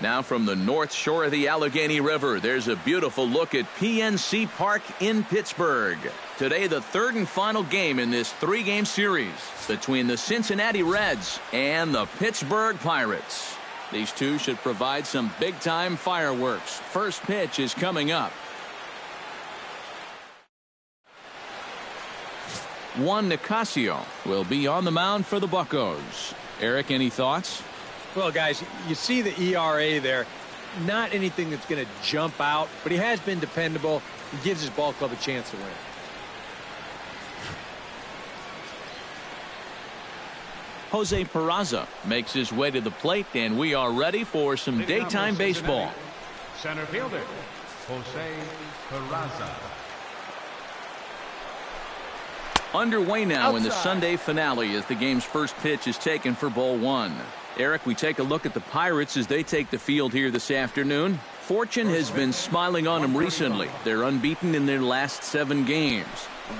Now from the north shore of the Allegheny River, there's a beautiful look at PNC Park in Pittsburgh. Today, the third and final game in this three-game series between the Cincinnati Reds and the Pittsburgh Pirates. These two should provide some big-time fireworks. First pitch is coming up. Juan Nicasio will be on the mound for the Buccos. Eric, any thoughts? Well, guys, you see the ERA there. Not anything that's going to jump out, but he has been dependable. He gives his ball club a chance to win. Jose Peraza makes his way to the plate, and we are ready for some daytime baseball. Center fielder, Jose Peraza. Underway now in the Sunday finale as the game's first pitch is taken for ball one. Eric, we take a look at the Pirates as they take the field here this afternoon. Fortune has been smiling on them recently. They're unbeaten in their last 7 games.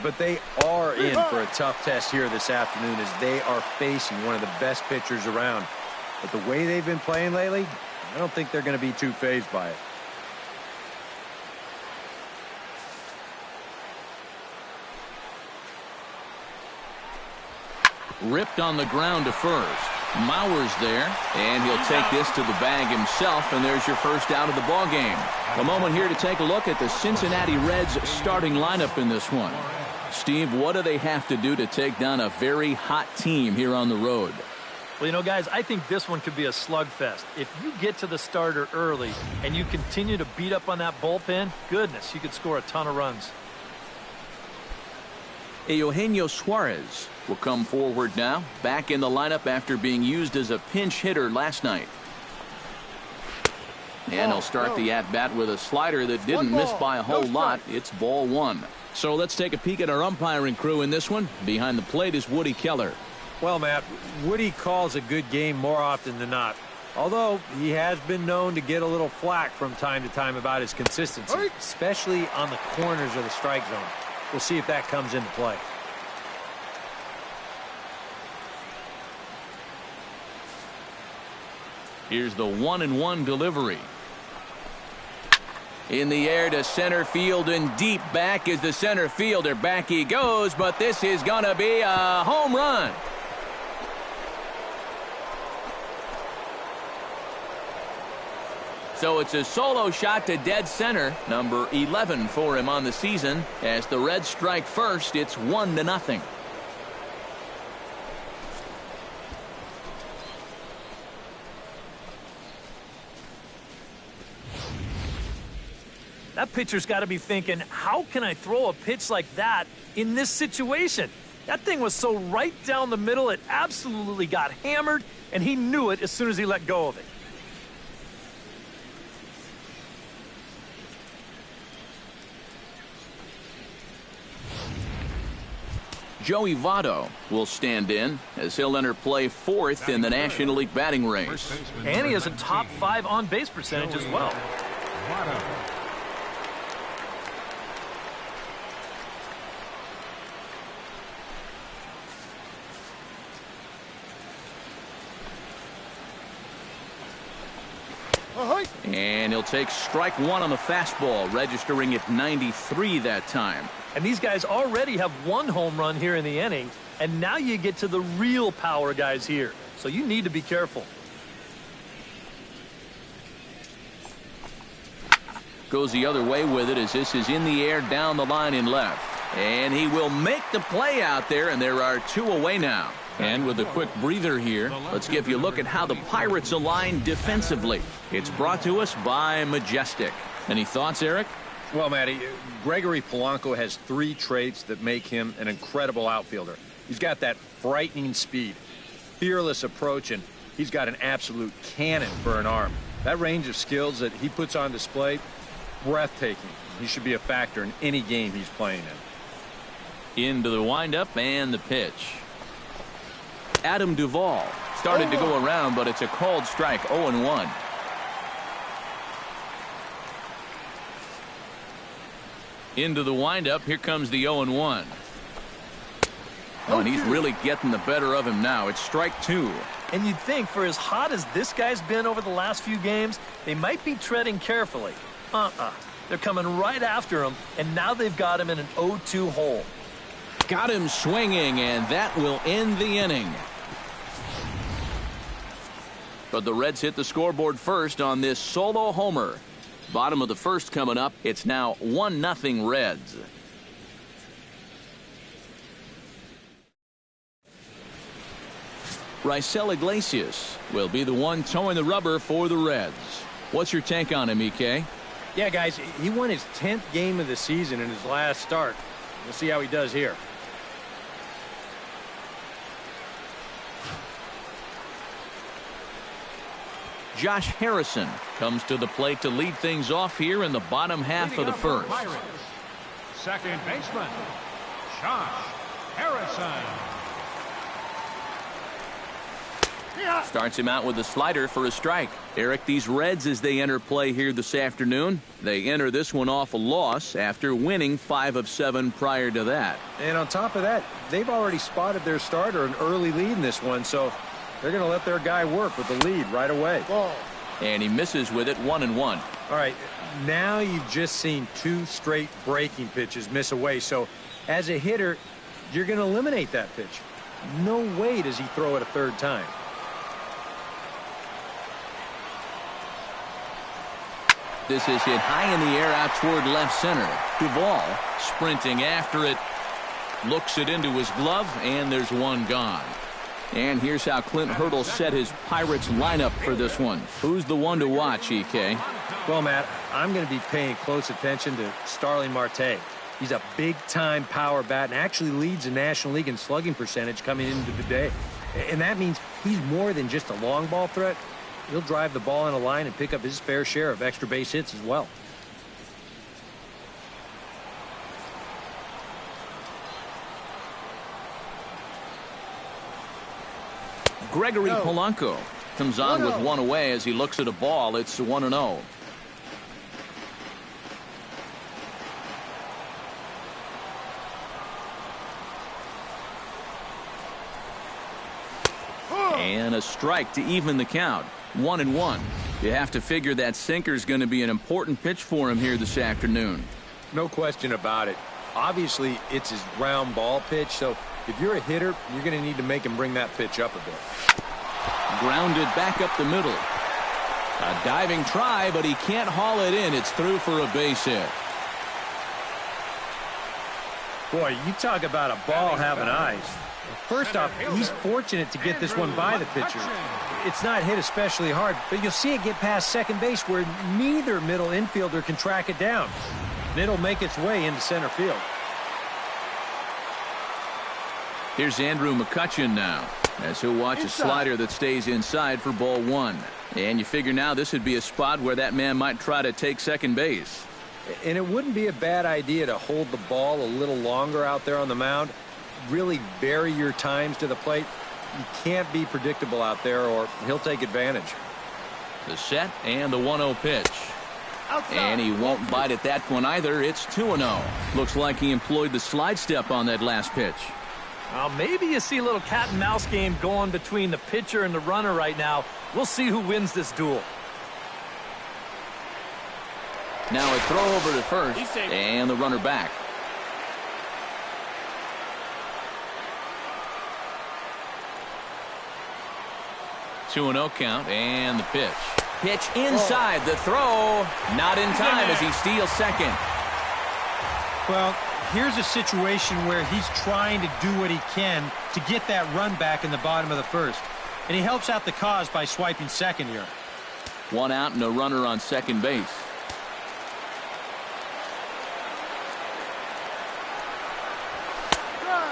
But they are in for a tough test here this afternoon as they are facing one of the best pitchers around. But the way they've been playing lately, I don't think they're going to be too fazed by it. Ripped on the ground to first. Mauer's there, and he'll take this to the bag himself, and there's your first out of the ball game. A moment here to take a look at the Cincinnati Reds starting lineup in this one. Steve, what do they have to do to take down a very hot team here on the road? Well, you know, guys, I think this one could be a slugfest. If you get to the starter early and you continue to beat up on that bullpen, goodness, you could score a ton of runs. Eugenio Suarez will come forward now, back in the lineup after being used as a pinch hitter last night. And he'll start the at-bat with a slider that didn't miss by a whole lot. It's ball one. So let's take a peek at our umpiring crew in this one. Behind the plate is Woody Keller. Well, Matt, Woody calls a good game more often than not. Although he has been known to get a little flack from time to time about his consistency, especially on the corners of the strike zone. We'll see if that comes into play. Here's the 1-1 delivery. In the air to center field, and deep back is the center fielder. Back he goes, but this is going to be a home run. So it's a solo shot to dead center, number 11 for him on the season. As the Reds strike first, it's 1-0. That pitcher's got to be thinking, how can I throw a pitch like that in this situation? That thing was so right down the middle, it absolutely got hammered, and he knew it as soon as he let go of it. Joey Votto will stand in as he'll enter play 4th in the National League batting race. And he has a top 5 on-base percentage as well. And he'll take strike one on the fastball, registering at 93 that time. And these guys already have 1 home run here in the inning, and now you get to the real power guys here. So you need to be careful. Goes the other way with it as this is in the air down the line in left. And he will make the play out there, and there are 2 away now. And with a quick breather here, let's give you a look at how the Pirates align defensively. It's brought to us by Majestic. Any thoughts, Eric? Well, Matty, Gregory Polanco has 3 traits that make him an incredible outfielder. He's got that frightening speed, fearless approach, and he's got an absolute cannon for an arm. That range of skills that he puts on display, breathtaking. He should be a factor in any game he's playing in. Into the windup and the pitch. Adam Duvall started to go around, but it's a called strike, 0-1. Into the windup, here comes the 0-1. Oh, and he's really getting the better of him now. It's strike 2. And you'd think for as hot as this guy's been over the last few games, they might be treading carefully. They're coming right after him, and now they've got him in an 0-2 hole. Got him swinging, and that will end the inning. But the Reds hit the scoreboard first on this solo homer. Bottom of the first coming up. It's now 1-0 Reds. Raisel Iglesias will be the one towing the rubber for the Reds. What's your take on him, EK? Yeah, guys, he won his 10th game of the season in his last start. We'll see how he does here. Josh Harrison comes to the plate to lead things off here in the bottom half of the first. Second baseman, Josh Harrison. Starts him out with a slider for a strike. Eric, these Reds, as they enter play here this afternoon, they enter this one off a loss after winning 5 of 7 prior to that. And on top of that, they've already spotted their starter an early lead in this one, so they're going to let their guy work with the lead right away. And he misses with it, 1-1. All right, now you've just seen 2 straight breaking pitches miss away, so as a hitter, you're going to eliminate that pitch. No way does he throw it a third time. This is hit high in the air out toward left center. Duvall sprinting after it. Looks it into his glove, and there's one gone. And here's how Clint Hurdle set his Pirates lineup for this one. Who's the one to watch, EK? Well, Matt, I'm going to be paying close attention to Starling Marte. He's a big-time power bat and actually leads the National League in slugging percentage coming into the day. And that means he's more than just a long ball threat. He'll drive the ball in a line and pick up his fair share of extra base hits as well. Gregory Polanco comes on with one away as he looks at a ball. It's 1-0. And a strike to even the count. 1-1. You have to figure that sinker's going to be an important pitch for him here this afternoon. No question about it. Obviously, it's his ground ball pitch, so if you're a hitter, you're going to need to make him bring that pitch up a bit. Grounded back up the middle. A diving try, but he can't haul it in. It's through for a base hit. Boy, you talk about a ball having eyes. First off, he's fortunate to get this one by the pitcher. It's not hit especially hard, but you'll see it get past second base where neither middle infielder can track it down. And it'll make its way into center field. Here's Andrew McCutchen now, as he'll watch a slider that stays inside for ball 1. And you figure now this would be a spot where that man might try to take second base. And it wouldn't be a bad idea to hold the ball a little longer out there on the mound. Really vary your times to the plate. You can't be predictable out there or he'll take advantage. The set and the 1-0 pitch. And he won't bite at that one either. It's 2-0. Looks like he employed the slide step on that last pitch. Well, maybe you see a little cat and mouse game going between the pitcher and the runner right now. We'll see who wins this duel. Now a throw over to first and the runner back. Two and 0 count and the pitch. Pitch inside. The throw not in time as he steals second. Well, here's a situation where he's trying to do what he can to get that run back in the bottom of the first. And he helps out the cause by swiping second here. One out and a runner on second base.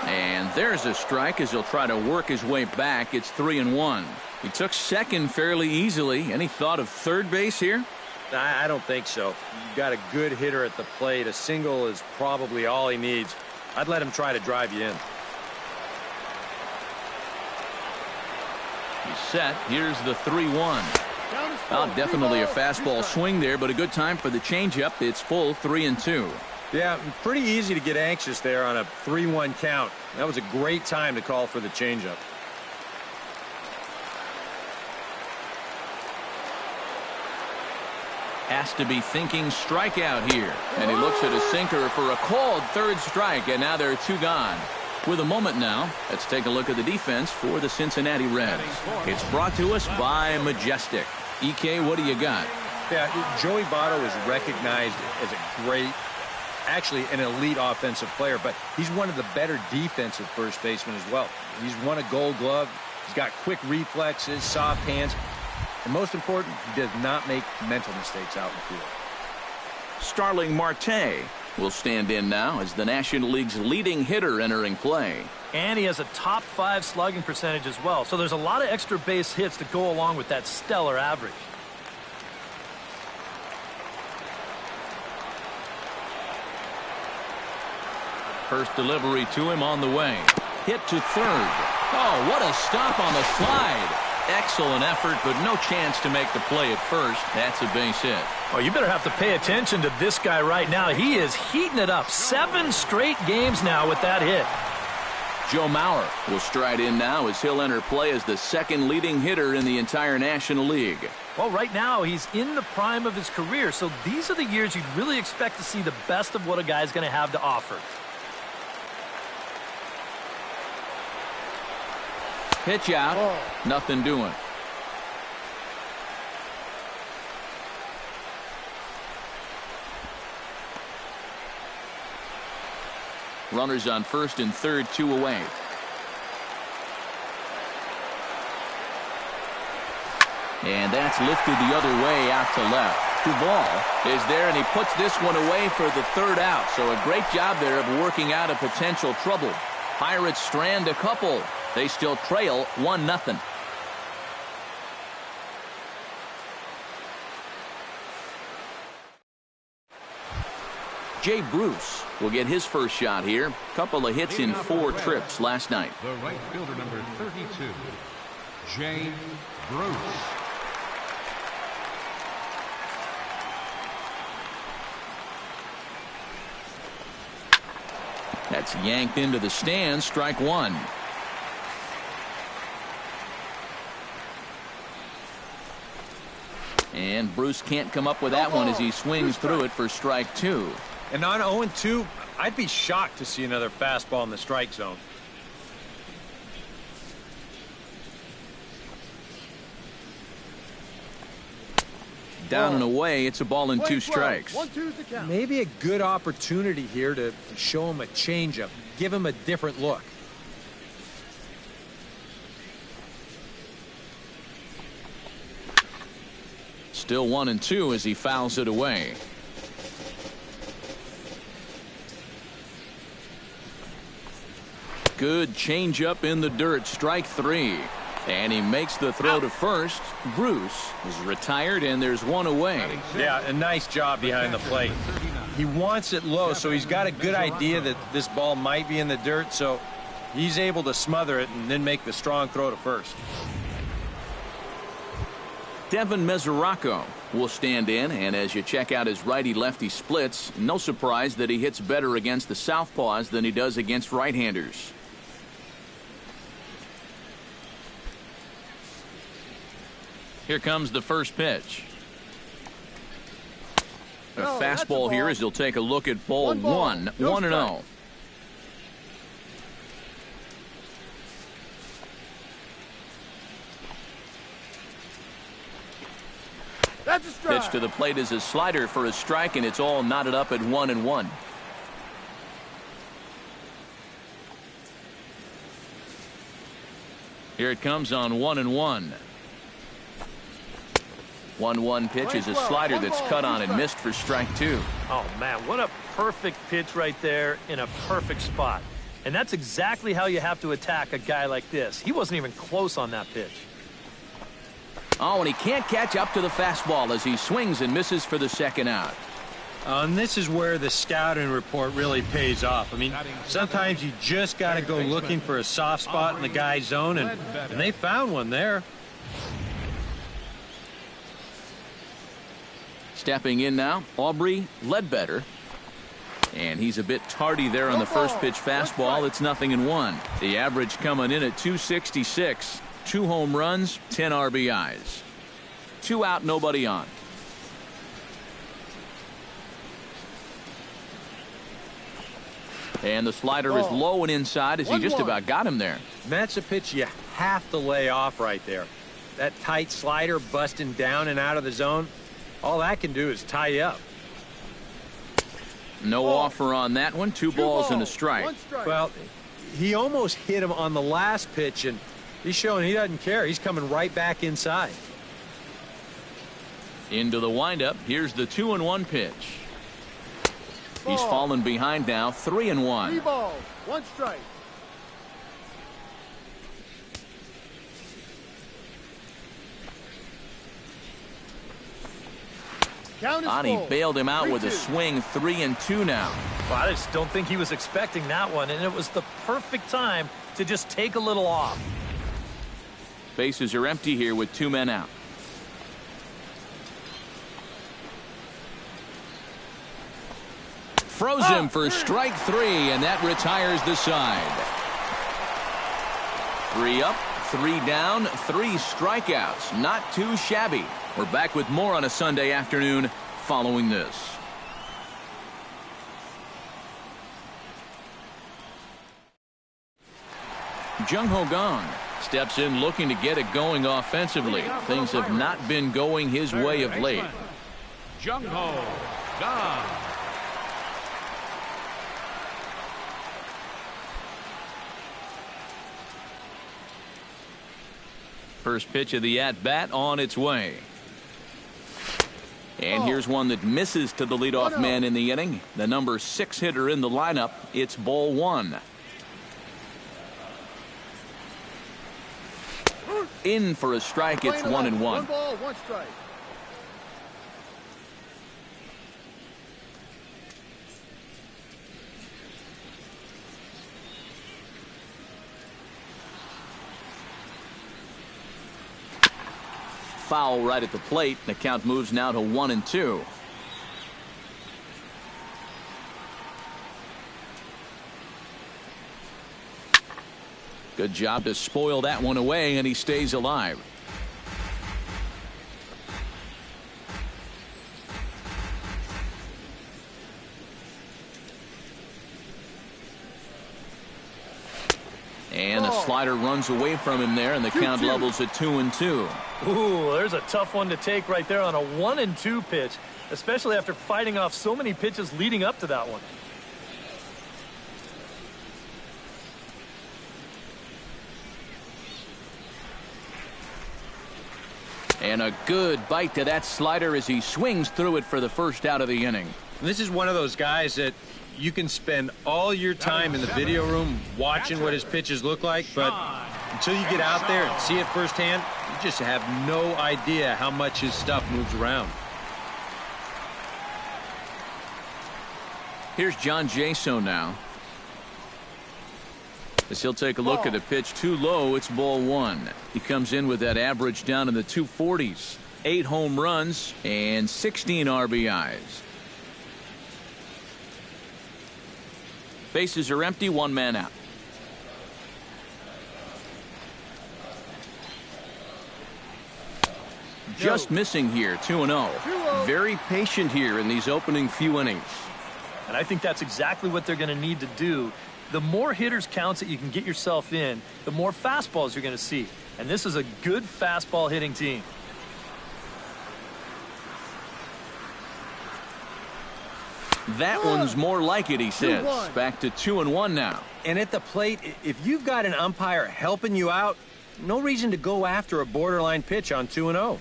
And there's a strike as he'll try to work his way back. It's 3-1. He took second fairly easily. Any thought of third base here? I don't think so. You've got a good hitter at the plate. A single is probably all he needs. I'd let him try to drive you in. He's set. Here's the 3-1. Oh, definitely a fastball swing there, but a good time for the changeup. It's full 3-2. Yeah, pretty easy to get anxious there on a 3-1 count. That was a great time to call for the changeup. Has to be thinking strikeout here. And he looks at a sinker for a called third strike, and now there are 2 gone. With a moment now, let's take a look at the defense for the Cincinnati Reds. It's brought to us by Majestic. EK, what do you got? Yeah, Joey Votto is recognized as a great, actually an elite offensive player, but he's one of the better defensive first basemen as well. He's won a Gold Glove. He's got quick reflexes, soft hands, and most important, he does not make mental mistakes out in the field. Starling Marte will stand in now as the National League's leading hitter entering play. And he has a top 5 slugging percentage as well, so there's a lot of extra base hits to go along with that stellar average. First delivery to him on the way. Hit to third. Oh, what a stop on the slide. Excellent effort, but no chance to make the play at first. That's a base hit. Oh, you better have to pay attention to this guy right now. He is heating it up. 7 straight games now with that hit. Joe Mauer will stride in now as he'll enter play as the 2nd leading hitter in the entire National League. Well, right now he's in the prime of his career, so these are the years you'd really expect to see the best of what a guy's going to have to offer. Pitch out. Nothing doing. Runners on first and third, 2 away. And that's lifted the other way out to left. Duvall is there, and he puts this one away for the 3rd out. So a great job there of working out a potential trouble. Pirates strand a couple. They still trail 1-0. Jay Bruce will get his first shot here. Couple of hits in 4 trips last night. The right fielder, number 32, Jay Bruce. That's yanked into the stands. Strike 1. And Bruce can't come up with that one as he swings through it for strike 2. And on 0-2, I'd be shocked to see another fastball in the strike zone. Down and away, it's a ball and 2 strikes. Maybe a good opportunity here to show him a changeup, give him a different look. Still 1-2 as he fouls it away. Good changeup in the dirt. Strike 3. And he makes the throw to first. Bruce is retired, and there's 1 away. Yeah, a nice job behind the plate. He wants it low, so he's got a good idea that this ball might be in the dirt, so he's able to smother it and then make the strong throw to first. Devin Mesoraco will stand in, and as you check out his righty-lefty splits, no surprise that he hits better against the southpaws than he does against right-handers. Here comes the first pitch. A fastball here as he'll take a look at ball 1. 1-0. That's a strike. Pitch to the plate is a slider for a strike, and it's all knotted up at 1-1. Here it comes on 1-1. 1-1 pitch is a slider that's cut on and missed for strike 2. Oh, man, what a perfect pitch right there in a perfect spot. And that's exactly how you have to attack a guy like this. He wasn't even close on that pitch. Oh, and he can't catch up to the fastball as he swings and misses for the 2nd out. And this is where the scouting report really pays off. I mean, sometimes you just got to go looking for a soft spot in the guy's zone, and they found one there. Stepping in now, Aubrey Ledbetter. And he's a bit tardy there on the first pitch fastball. It's 0-1. The average coming in at 266. 2 home runs, 10 RBIs. 2 out, nobody on. And the slider is low and inside as he just about got him there. And that's a pitch you have to lay off right there. That tight slider busting down and out of the zone, all that can do is tie you up. No offer on that one. Two balls and a strike. Well, he almost hit him on the last pitch, and he's showing he doesn't care. He's coming right back inside. Into the windup. Here's the 2-1 pitch. He's fallen behind now, 3-1. 3 balls, 1 strike. Ani bailed him out with a swing, 3-2 now. Well, I just don't think he was expecting that one, and it was the perfect time to just take a little off. Bases are empty here with 2 men out. Froze him for strike 3, and that retires the side. 3 up, 3 down, 3 strikeouts. Not too shabby. We're back with more on a Sunday afternoon following this. Jung Ho Gong steps in looking to get it going offensively. Things have not been going his way of late. Jung Ho Gong. First pitch of the at-bat on its way. And here's one that misses to the leadoff man in the inning. The number 6 hitter in the lineup. It's ball 1. In for a strike. It's 1-1. 1 ball, 1 strike. Foul right at the plate. The count moves now to 1-2. Good job to spoil that one away, and he stays alive. And a slider runs away from him there, and the count levels at 2-2. Ooh, there's a tough one to take right there on a 1-2 pitch, especially after fighting off so many pitches leading up to that one. And a good bite to that slider as he swings through it for the first out of the inning. This is one of those guys that you can spend all your time in the video room watching what his pitches look like, but until you get out there and see it firsthand, you just have no idea how much his stuff moves around. Here's John Jaso now. As he'll take a look at a pitch too low, it's ball 1. He comes in with that average down in the 240s. 8 home runs and 16 RBIs. Bases are empty, 1 man out. Just missing here, 2-0. Very patient here in these opening few innings. And I think that's exactly what they're going to need to do. The more hitters counts that you can get yourself in, the more fastballs you're going to see. And this is a good fastball hitting team. That one's more like it, he says. Back to 2-1 now. And at the plate, if you've got an umpire helping you out, no reason to go after a borderline pitch on 2-0.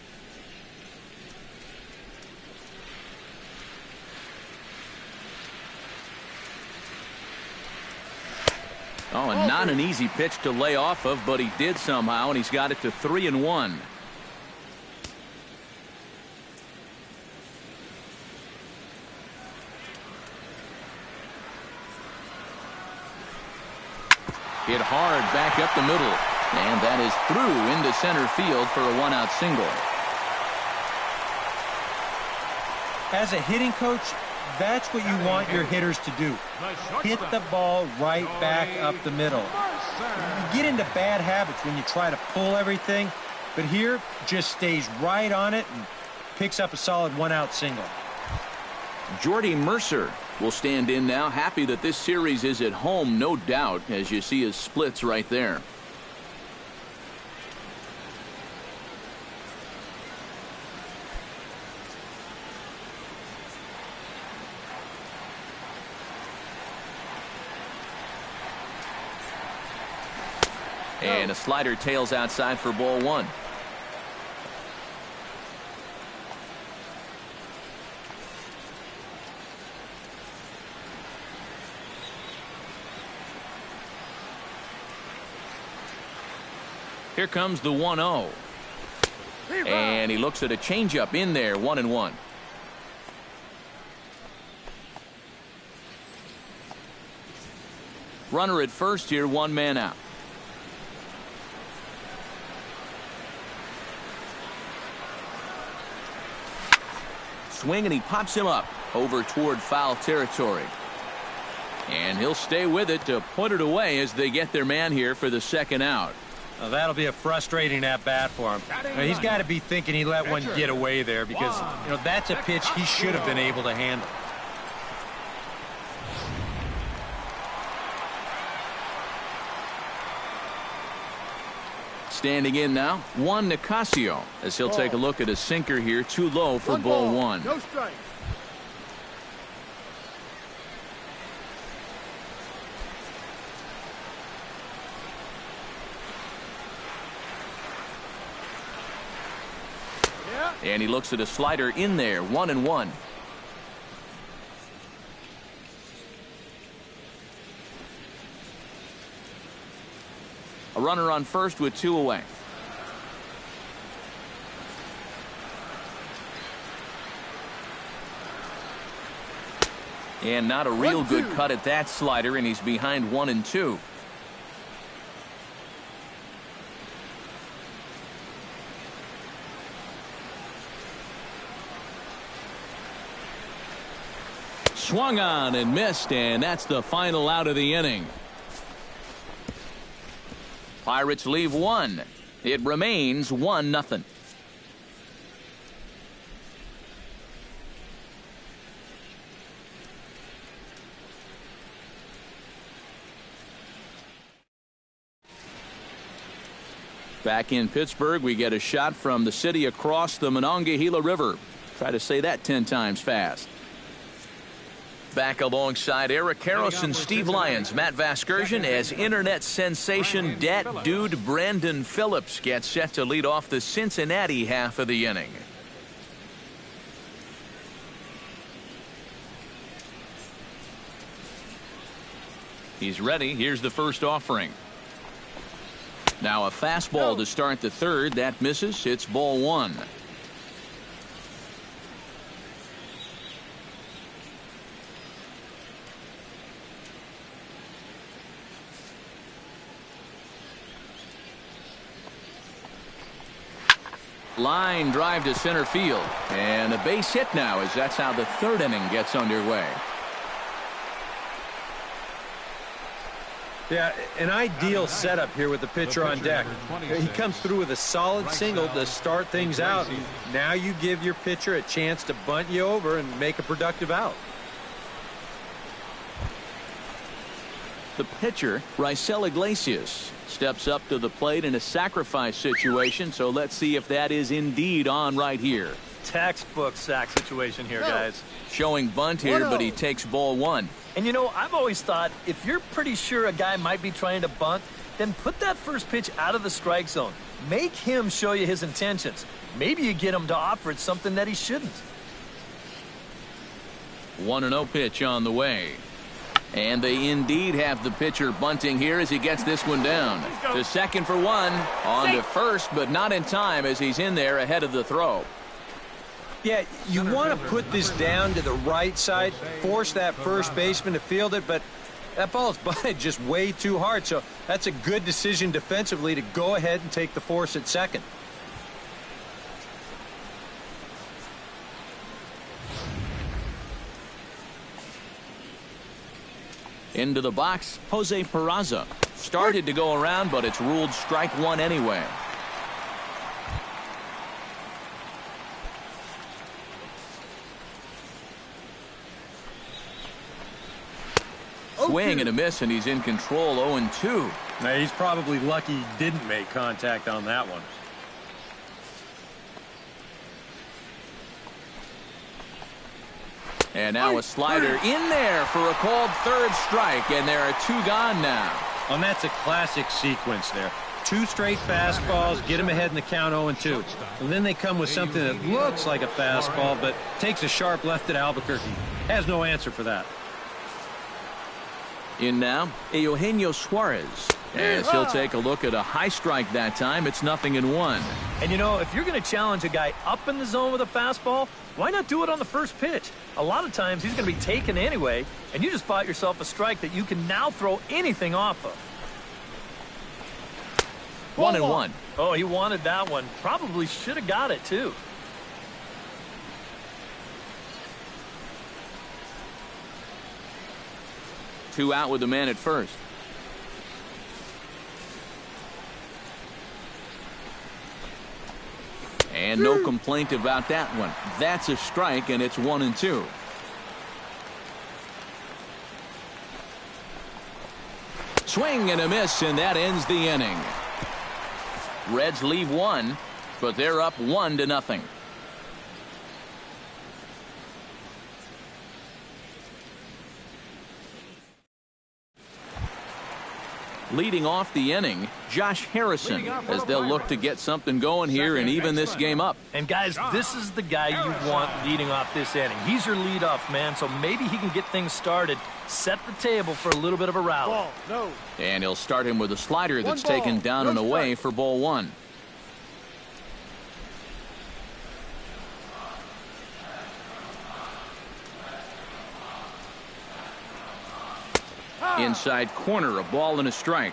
Oh, and not an easy pitch to lay off of, but he did somehow, and he's got it to 3-1. Hit hard back up the middle, and that is through into center field for a 1-out single. As a hitting coach, that's what you want your hitters to do. Hit the ball right back up the middle. You get into bad habits when you try to pull everything, but here just stays right on it and picks up a solid 1-out single. Jordy Mercer will stand in now, happy that this series is at home, no doubt, as you see his splits right there. And a slider tails outside for ball one. Here comes the 1-0. And he looks at a changeup in there, 1-1. Runner at first here, one man out. Swing, and he pops him up over toward foul territory. And he'll stay with it to put it away as they get their man here for the second out. Well, that'll be a frustrating at-bat for him. He's got to be thinking he let one get away there because, that's a pitch he should have been able to handle. Standing in now, Juan Nicasio, as he'll take a look at a sinker here, too low for ball one. No strike. And he looks at a slider in there, 1-1. A runner on first with two away. And not a real good cut at that slider, and he's behind 1-2. Swung on and missed, and that's the final out of the inning. Pirates leave one. It remains 1-0. Back in Pittsburgh, we get a shot from the city across the Monongahela River. Try to say that 10 times fast. Back alongside Eric Karros and Steve Lyons, Matt Vasgersian, as internet sensation Dat Dude Brandon Phillips gets set to lead off the Cincinnati half of the inning. He's ready. Here's the first offering. Now a fastball to start the third. That misses. It's ball one. Line drive to center field, and a base hit now, as that's how the third inning gets underway. Yeah, an ideal setup here with the pitcher on deck. He comes through with a solid single to start things out. Now you give your pitcher a chance to bunt you over and make a productive out. The pitcher, Raisel Iglesias, steps up to the plate in a sacrifice situation, so let's see if that is indeed on right here. Textbook sack situation here, guys. Showing bunt here, but he takes ball one. And I've always thought if you're pretty sure a guy might be trying to bunt, then put that first pitch out of the strike zone. Make him show you his intentions. Maybe you get him to offer something that he shouldn't. 1-0 pitch on the way. And they indeed have the pitcher bunting here as he gets this one down. To second for one. On to first, but not in time as he's in there ahead of the throw. Yeah, you want to put this down to the right side, force that first baseman to field it, but that ball is bunted just way too hard, so that's a good decision defensively to go ahead and take the force at second. Into the box, Jose Peraza. Started to go around, but it's ruled strike one anyway. swing and a miss, and he's in control 0-2. Now, he's probably lucky he didn't make contact on that one. And now a slider in there for a called third strike, and there are 2 gone now. And that's a classic sequence there. 2 straight fastballs, get him ahead in the count 0-2. And then they come with something that looks like a fastball, but takes a sharp left at Albuquerque. Has no answer for that. In now, Eugenio Suarez. As he'll take a look at a high strike that time, it's 0-1. And you know, if you're going to challenge a guy up in the zone with a fastball, why not do it on the first pitch? A lot of times he's going to be taken anyway, and you just bought yourself a strike that you can now throw anything off of. 1-1. Oh, he wanted that one. Probably should have got it, too. Two out with the man at first. And no complaint about that one. That's a strike, and it's 1-2. Swing and a miss, and that ends the inning. Reds leave 1, but they're up 1-0. Leading off the inning, Josh Harrison, as they'll look to get something going here and even this game up. And guys, this is the guy you want leading off this inning. He's your leadoff man, so maybe he can get things started, set the table for a little bit of a rally. And he'll start him with a slider that's taken down and away for ball 1. Inside corner, a ball and a strike.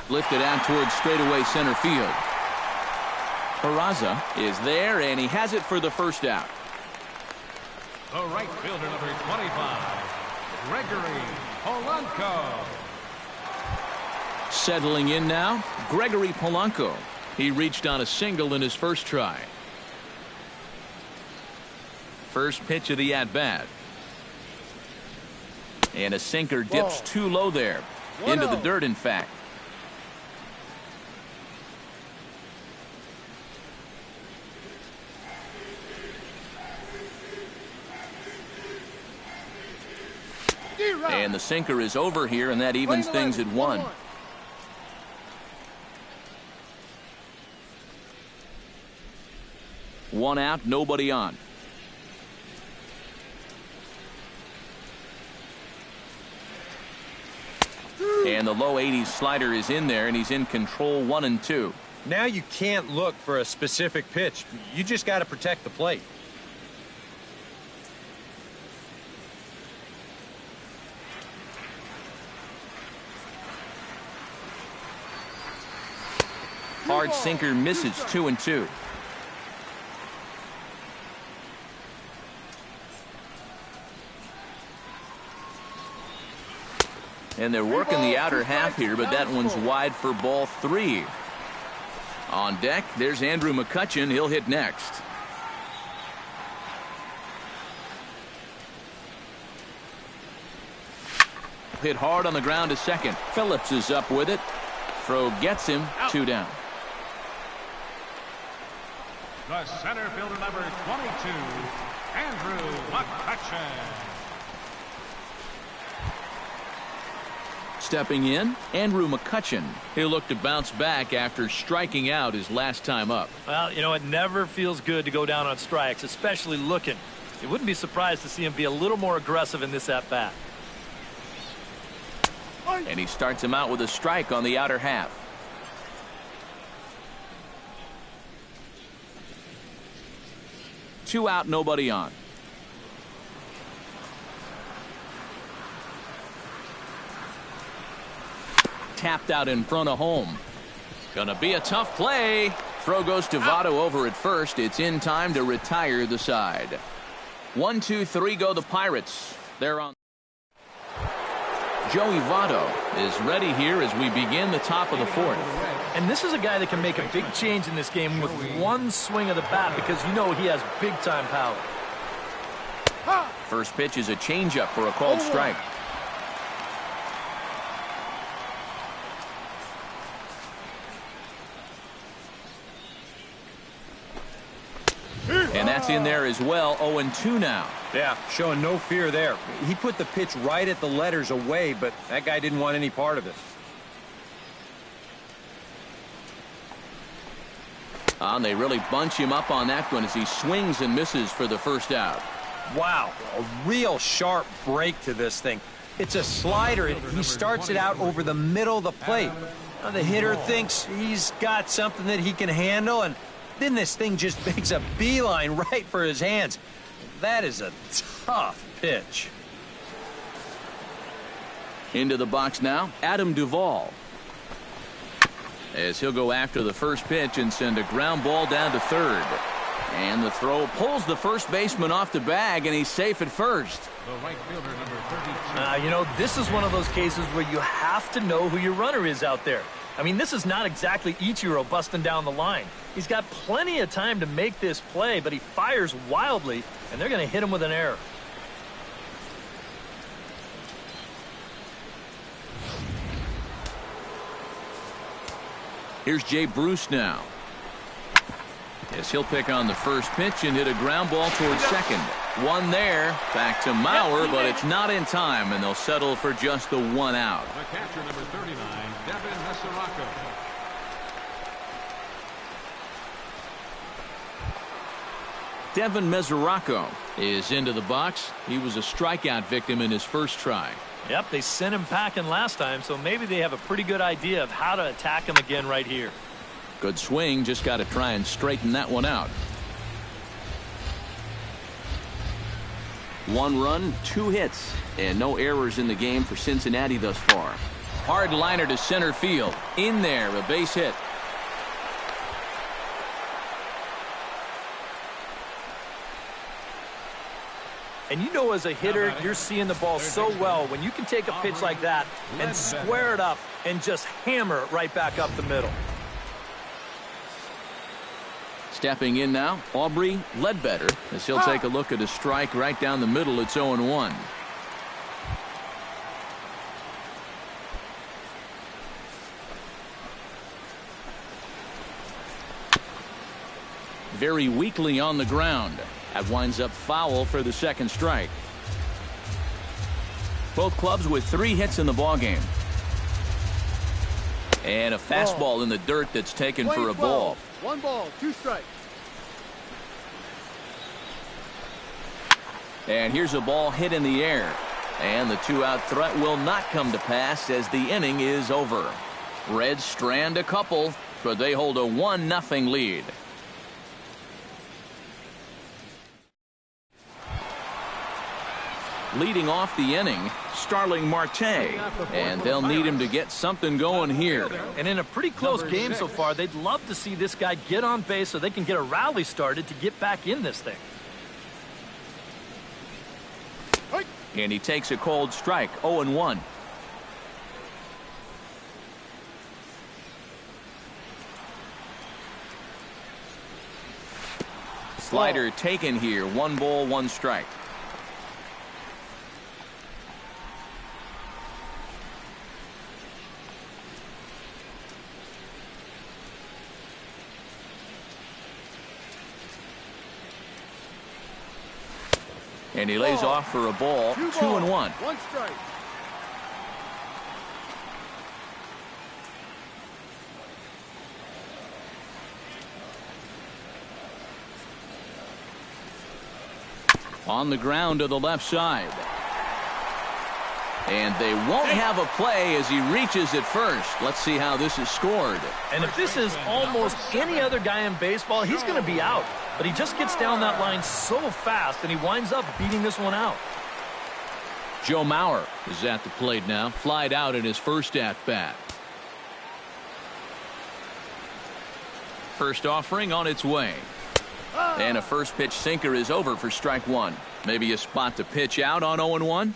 Lifted out towards straightaway center field. Peraza is there, and he has it for the first out. The right fielder, number 25, Gregory Polanco. Settling in now, Gregory Polanco. He reached on a single in his first try. First pitch of the at-bat. And a sinker dips too low there. Into the dirt, in fact. And the sinker is over here, and that evens things at 1. One out, nobody on. And the low 80s slider is in there, and he's in control 1-2. Now you can't look for a specific pitch. You just got to protect the plate. Hard sinker misses 2-2. And they're working the outer half here, but that one's wide for ball 3. On deck, there's Andrew McCutchen. He'll hit next. Hit hard on the ground to second. Phillips is up with it. Throw gets him. 2 down. The center fielder, number 22, Andrew McCutchen. Stepping in, Andrew McCutchen. He'll look to bounce back after striking out his last time up. Well, you know, it never feels good to go down on strikes, especially looking. You wouldn't be surprised to see him be a little more aggressive in this at-bat. And he starts him out with a strike on the outer half. Two out, nobody on. Tapped out in front of home. Gonna be a tough play. Throw goes to Votto over at first. It's in time to retire the side. 1, 2, 3 go the Pirates. They're on. Joey Votto is ready here as we begin the top of the fourth. And this is a guy that can make a big change in this game with one swing of the bat because you know he has big-time power. First pitch is a changeup for a called strike. And that's in there as well. 0-2 now. Yeah, showing no fear there. He put the pitch right at the letters away, but that guy didn't want any part of it. And they really bunch him up on that one as he swings and misses for the first out. Wow, a real sharp break to this thing. It's a slider. He starts it out over the middle of the plate. Now the hitter thinks he's got something that he can handle, and then this thing just makes a beeline right for his hands. That is a tough pitch. Into the box now, Adam Duvall. As he'll go after the first pitch and send a ground ball down to third. And the throw pulls the first baseman off the bag, and he's safe at first. The right fielder, number 32. You know, this is one of those cases where you have to know who your runner is out there. I mean, this is not exactly Ichiro busting down the line. He's got plenty of time to make this play, but he fires wildly, and they're going to hit him with an error. Here's Jay Bruce now. As he'll pick on the first pitch and hit a ground ball towards second. One there. Back to Mauer, but it's not in time, and they'll settle for just the one out. The catcher, number 39, Devin Mesoraco. Devin Mesoraco is into the box. He was a strikeout victim in his first try. Yep, they sent him packing last time, so maybe they have a pretty good idea of how to attack him again right here. Good swing, just got to try and straighten that one out. 1 run, 2 hits, and no errors in the game for Cincinnati thus far. Hard liner to center field. In there, a base hit. And you know, as a hitter, you're seeing the ball so well when you can take a pitch like that and square it up and just hammer it right back up the middle. Stepping in now, Aubrey Ledbetter, as he'll take a look at a strike right down the middle. It's 0-1. Very weakly on the ground. That winds up foul for the second strike. Both clubs with 3 hits in the ballgame. And a fastball in the dirt that's taken for a ball. 1 ball, 2 strikes. And here's a ball hit in the air. And the 2-out threat will not come to pass as the inning is over. Reds strand a couple, but they hold a 1-0 lead. Leading off the inning, Starling Marte, and they'll need him to get something going here. And in a pretty close game so far, they'd love to see this guy get on base so they can get a rally started to get back in this thing. And he takes a cold strike, 0-1. Slider taken here, 1 ball, 1 strike. And he lays off for a ball, 2-1. 1 strike. On the ground to the left side. And they won't have a play as he reaches at first. Let's see how this is scored. And if this is almost any other guy in baseball, he's going to be out. But he just gets down that line so fast, and he winds up beating this one out. Joe Mauer is at the plate now, flied out in his first at-bat. First offering on its way. And a first pitch sinker is over for strike 1. Maybe a spot to pitch out on 0-1.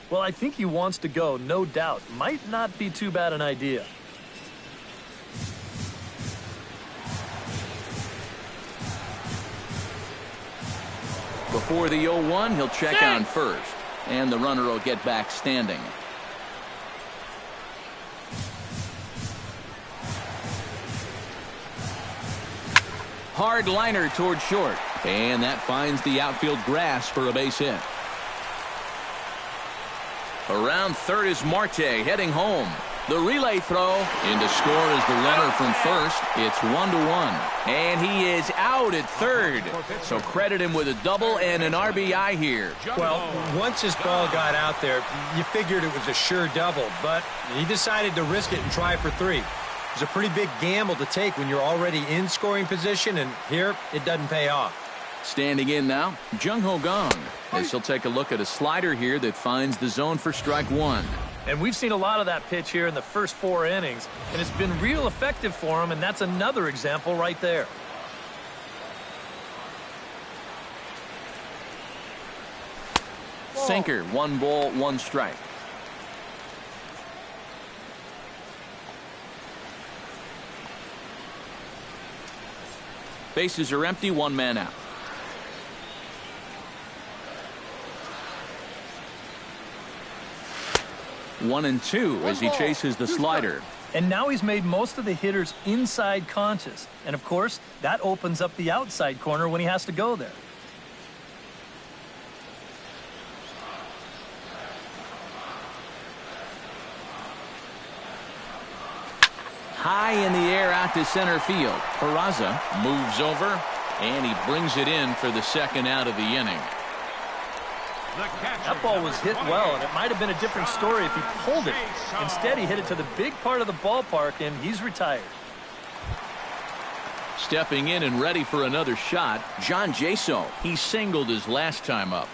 Well, I think he wants to go, no doubt. Might not be too bad an idea. Before the 0-1, he'll check on first, and the runner will get back standing. Hard liner toward short, and that finds the outfield grass for a base hit. Around third is Marte heading home. The relay throw in to score is the runner from first. It's 1-1, and he is out at third. So credit him with a double and an RBI here. Well, once his ball got out there, you figured it was a sure double, but he decided to risk it and try for 3. It's a pretty big gamble to take when you're already in scoring position, and here it doesn't pay off. Standing in now, Jung-Ho Gong, as he'll take a look at a slider here that finds the zone for strike 1. And we've seen a lot of that pitch here in the first 4 innings, and it's been real effective for him, and that's another example right there. Sinker, 1 ball, 1 strike. Bases are empty, 1 man out. One and 2 as he chases the slider. And now he's made most of the hitters inside conscious. And, of course, that opens up the outside corner when he has to go there. High in the air out to center field. Peraza moves over, and he brings it in for the second out of the inning. That ball was hit well, and it might have been a different story if he pulled it. Instead, he hit it to the big part of the ballpark, and he's retired. Stepping in and ready for another shot, John Jaso. He singled his last time up.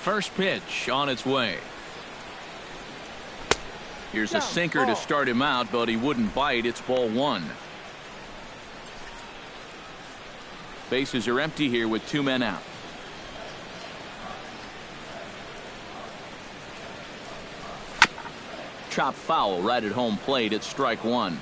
First pitch on its way. Here's a sinker to start him out, but he wouldn't bite. It's ball 1. Bases are empty here with 2 men out. Chop foul right at home plate. It's strike 1.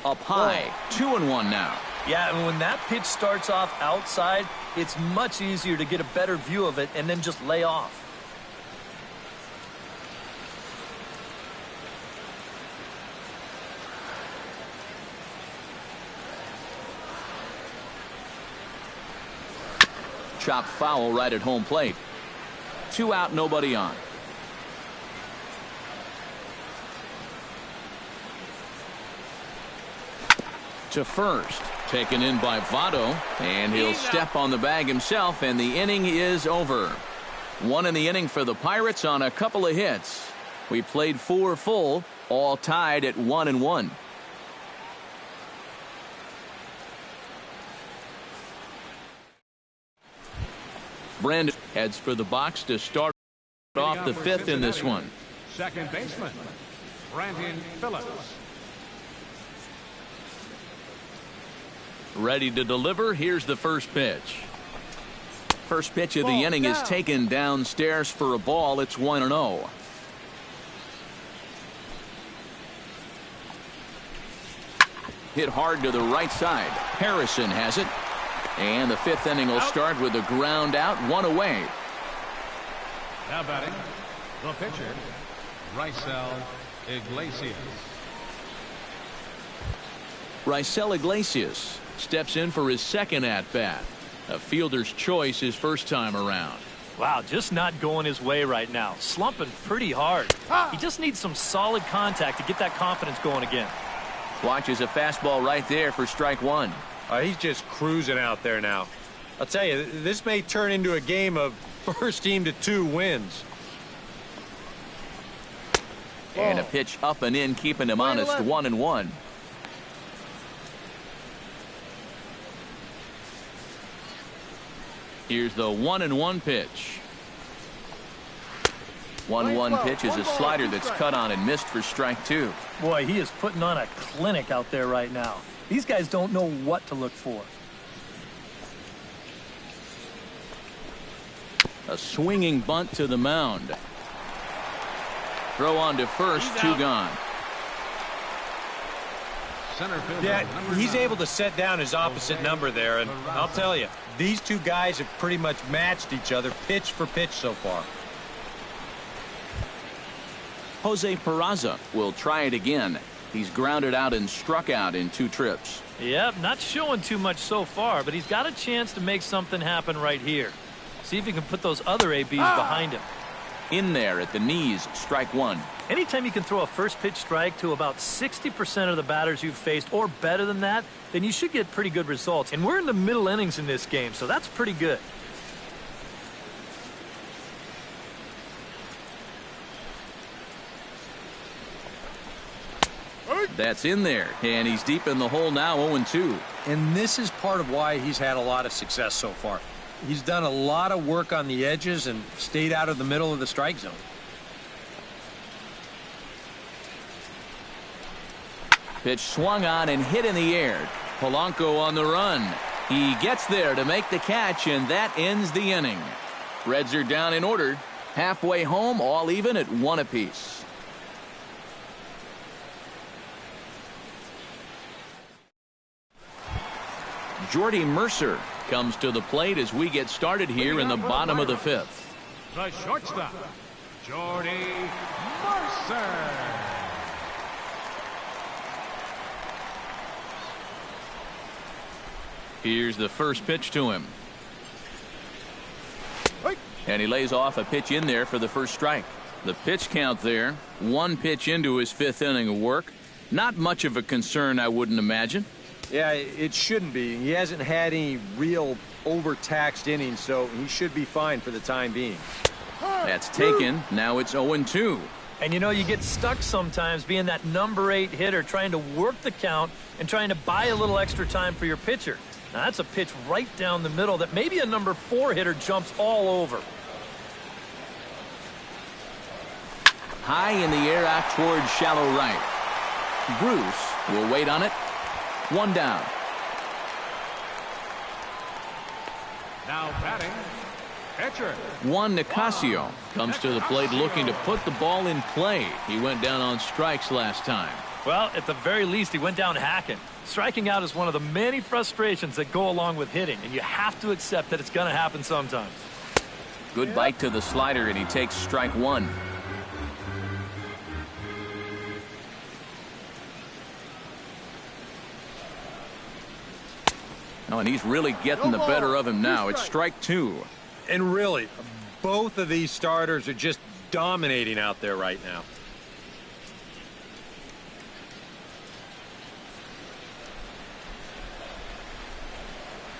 Up high, 2-1 now. Yeah, and when that pitch starts off outside, it's much easier to get a better view of it and then just lay off. Chop foul right at home plate. 2 out, nobody on. To first, taken in by Votto, and he'll step on the bag himself, and the inning is over. 1 in the inning for the Pirates on a couple of hits. We played 4 full, all tied at 1-1. Brandon heads for the box to start off the 5th in this one. Second baseman, Brandon Phillips. Ready to deliver. Here's the first pitch. First pitch of the inning is taken downstairs for a ball. It's 1-0. Hit hard to the right side. Harrison has it. And the 5th inning will start with a ground out, 1 away. Now batting, the pitcher, Raisel Iglesias. Raisel Iglesias steps in for his second at-bat. A fielder's choice his first time around. Wow, just not going his way right now. Slumping pretty hard. He just needs some solid contact to get that confidence going again. Watches a fastball right there for strike 1. He's just cruising out there now. I'll tell you, this may turn into a game of first team to 2 wins. And a pitch up and in, keeping him honest, 1-1. Here's the 1-1 pitch. 1-1 pitch is a slider that's cut on and missed for strike 2. Boy, he is putting on a clinic out there right now. These guys don't know what to look for. A swinging bunt to the mound. Throw on to first, 2 gone. Center fielder, Yeah, he's able to set down his opposite number there, and I'll tell you, these two guys have pretty much matched each other pitch for pitch so far. Jose Peraza will try it again. He's grounded out and struck out in 2 trips. Yep, not showing too much so far, but he's got a chance to make something happen right here. See if he can put those other ABs behind him. In there at the knees, strike 1. Anytime you can throw a first pitch strike to about 60% of the batters you've faced or better than that, then you should get pretty good results. And we're in the middle innings in this game, so that's pretty good. That's in there, and he's deep in the hole now, 0-2. And this is part of why he's had a lot of success so far. He's done a lot of work on the edges and stayed out of the middle of the strike zone. Pitch swung on and hit in the air. Polanco on the run. He gets there to make the catch, and that ends the inning. Reds are down in order. Halfway home, all even at 1 apiece. Jordy Mercer comes to the plate as we get started here in the bottom of the 5th. The shortstop, Jordy Mercer. Here's the first pitch to him. And he lays off a pitch in there for the first strike. The pitch count there, 1 pitch into his 5th inning of work. Not much of a concern, I wouldn't imagine. Yeah, it shouldn't be. He hasn't had any real overtaxed innings, so he should be fine for the time being. That's taken. Now it's 0-2. And you know, you get stuck sometimes being that number 8 hitter, trying to work the count and trying to buy a little extra time for your pitcher. Now that's a pitch right down the middle that maybe a number 4 hitter jumps all over. High in the air out towards shallow right. Bruce will wait on it. 1 down. Now batting, pitcher. Juan Nicasio comes to the plate looking to put the ball in play. He went down on strikes last time. Well, at the very least, he went down hacking. Striking out is one of the many frustrations that go along with hitting, and you have to accept that it's going to happen sometimes. Good bite to the slider, and he takes strike 1. Oh, and he's really getting the better of him now. It's strike 2. And really, both of these starters are just dominating out there right now.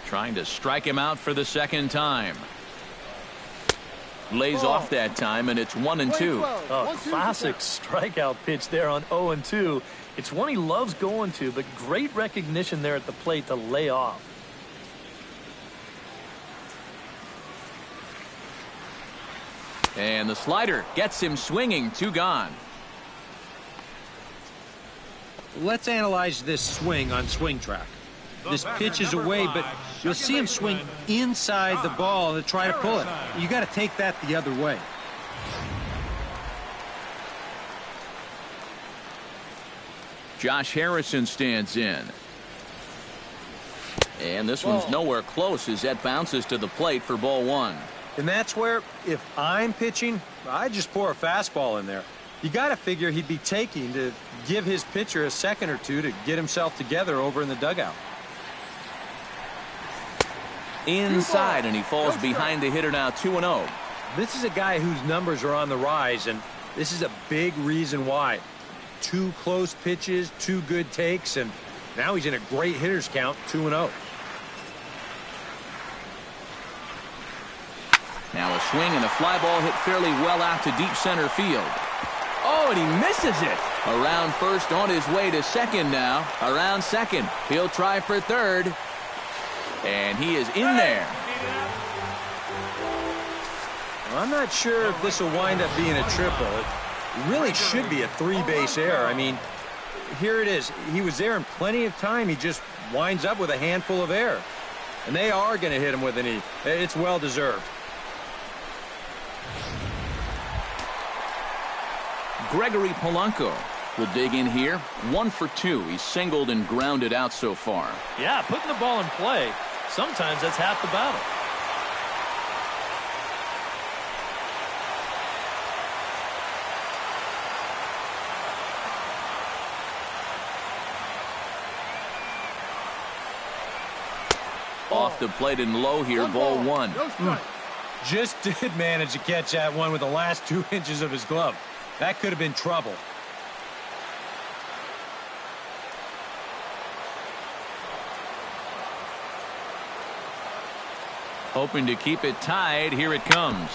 Trying to strike him out for the 2nd time. Lays off that time, and it's 1-2. Oh, classic strikeout pitch there on 0-2. It's one he loves going to, but great recognition there at the plate to lay off. And the slider gets him swinging. 2 gone. Let's analyze this swing on swing track. This pitch is away, but you'll see him swing inside the ball to try to pull it. You got to take that the other way. Josh Harrison stands in. And this one's nowhere close as that bounces to the plate for ball 1. And that's where, if I'm pitching, I just pour a fastball in there. You got to figure he'd be taking to give his pitcher a second or two to get himself together over in the dugout. Inside, and he falls behind the hitter now, 2-0. This is a guy whose numbers are on the rise, and this is a big reason why. 2 close pitches, 2 good takes, and now he's in a great hitter's count, 2-0. Now a swing and a fly ball hit fairly well out to deep center field. Oh, and he misses it. Around first, on his way to second now. Around second. He'll try for third. And he is in there. I'm not sure if this will wind up being a triple. It really should be a three-base error. I mean, here it is. He was there in plenty of time. He just winds up with a handful of air. And they are going to hit him with an E. It's well-deserved. Gregory Polanco will dig in here. 1 for 2. He's singled and grounded out so far. Yeah, putting the ball in play, sometimes that's half the battle. Off the plate and low here, ball 1. No strike. Just did manage to catch that one with the last 2 inches of his glove. That could have been trouble. Hoping to keep it tied. Here it comes.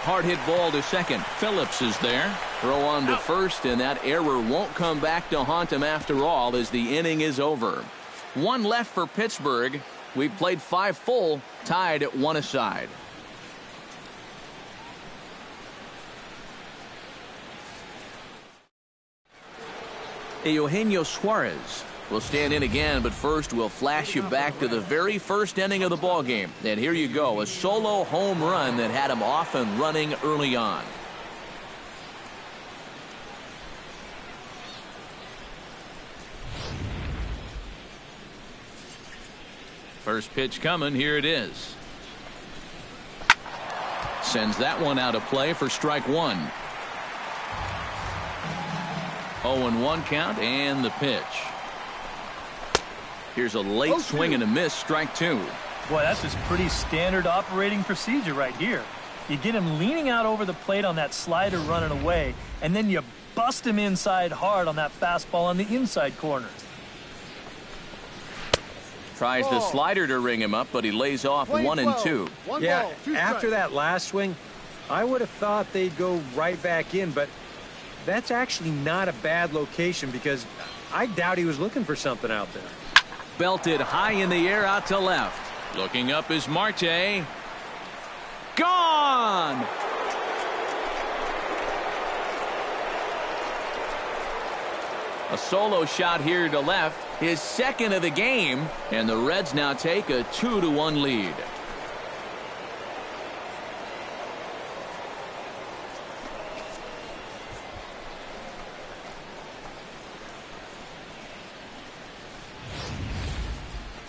Hard hit ball to second. Phillips is there. Throw on to first, and that error won't come back to haunt him after all as the inning is over. 1 left for Pittsburgh. We played 5 full, tied at 1 aside. Eugenio Suarez will stand in again, but first we'll flash you back to the very first inning of the ball game. And here you go, a solo home run that had him off and running early on. First pitch coming, here it is. Sends that one out of play for strike 1. 0-1 count and the pitch. Here's a late swing and a miss, strike 2. Boy, that's just pretty standard operating procedure right here. You get him leaning out over the plate on that slider running away, and then you bust him inside hard on that fastball on the inside corner. Tries the slider to ring him up, but he lays off 1 and 2. Yeah, after that last swing, I would have thought they'd go right back in, but that's actually not a bad location because I doubt he was looking for something out there. Belted high in the air out to left. Looking up is Marte. Gone! A solo shot here to left, his second of the game, and the Reds now take a 2-1 lead.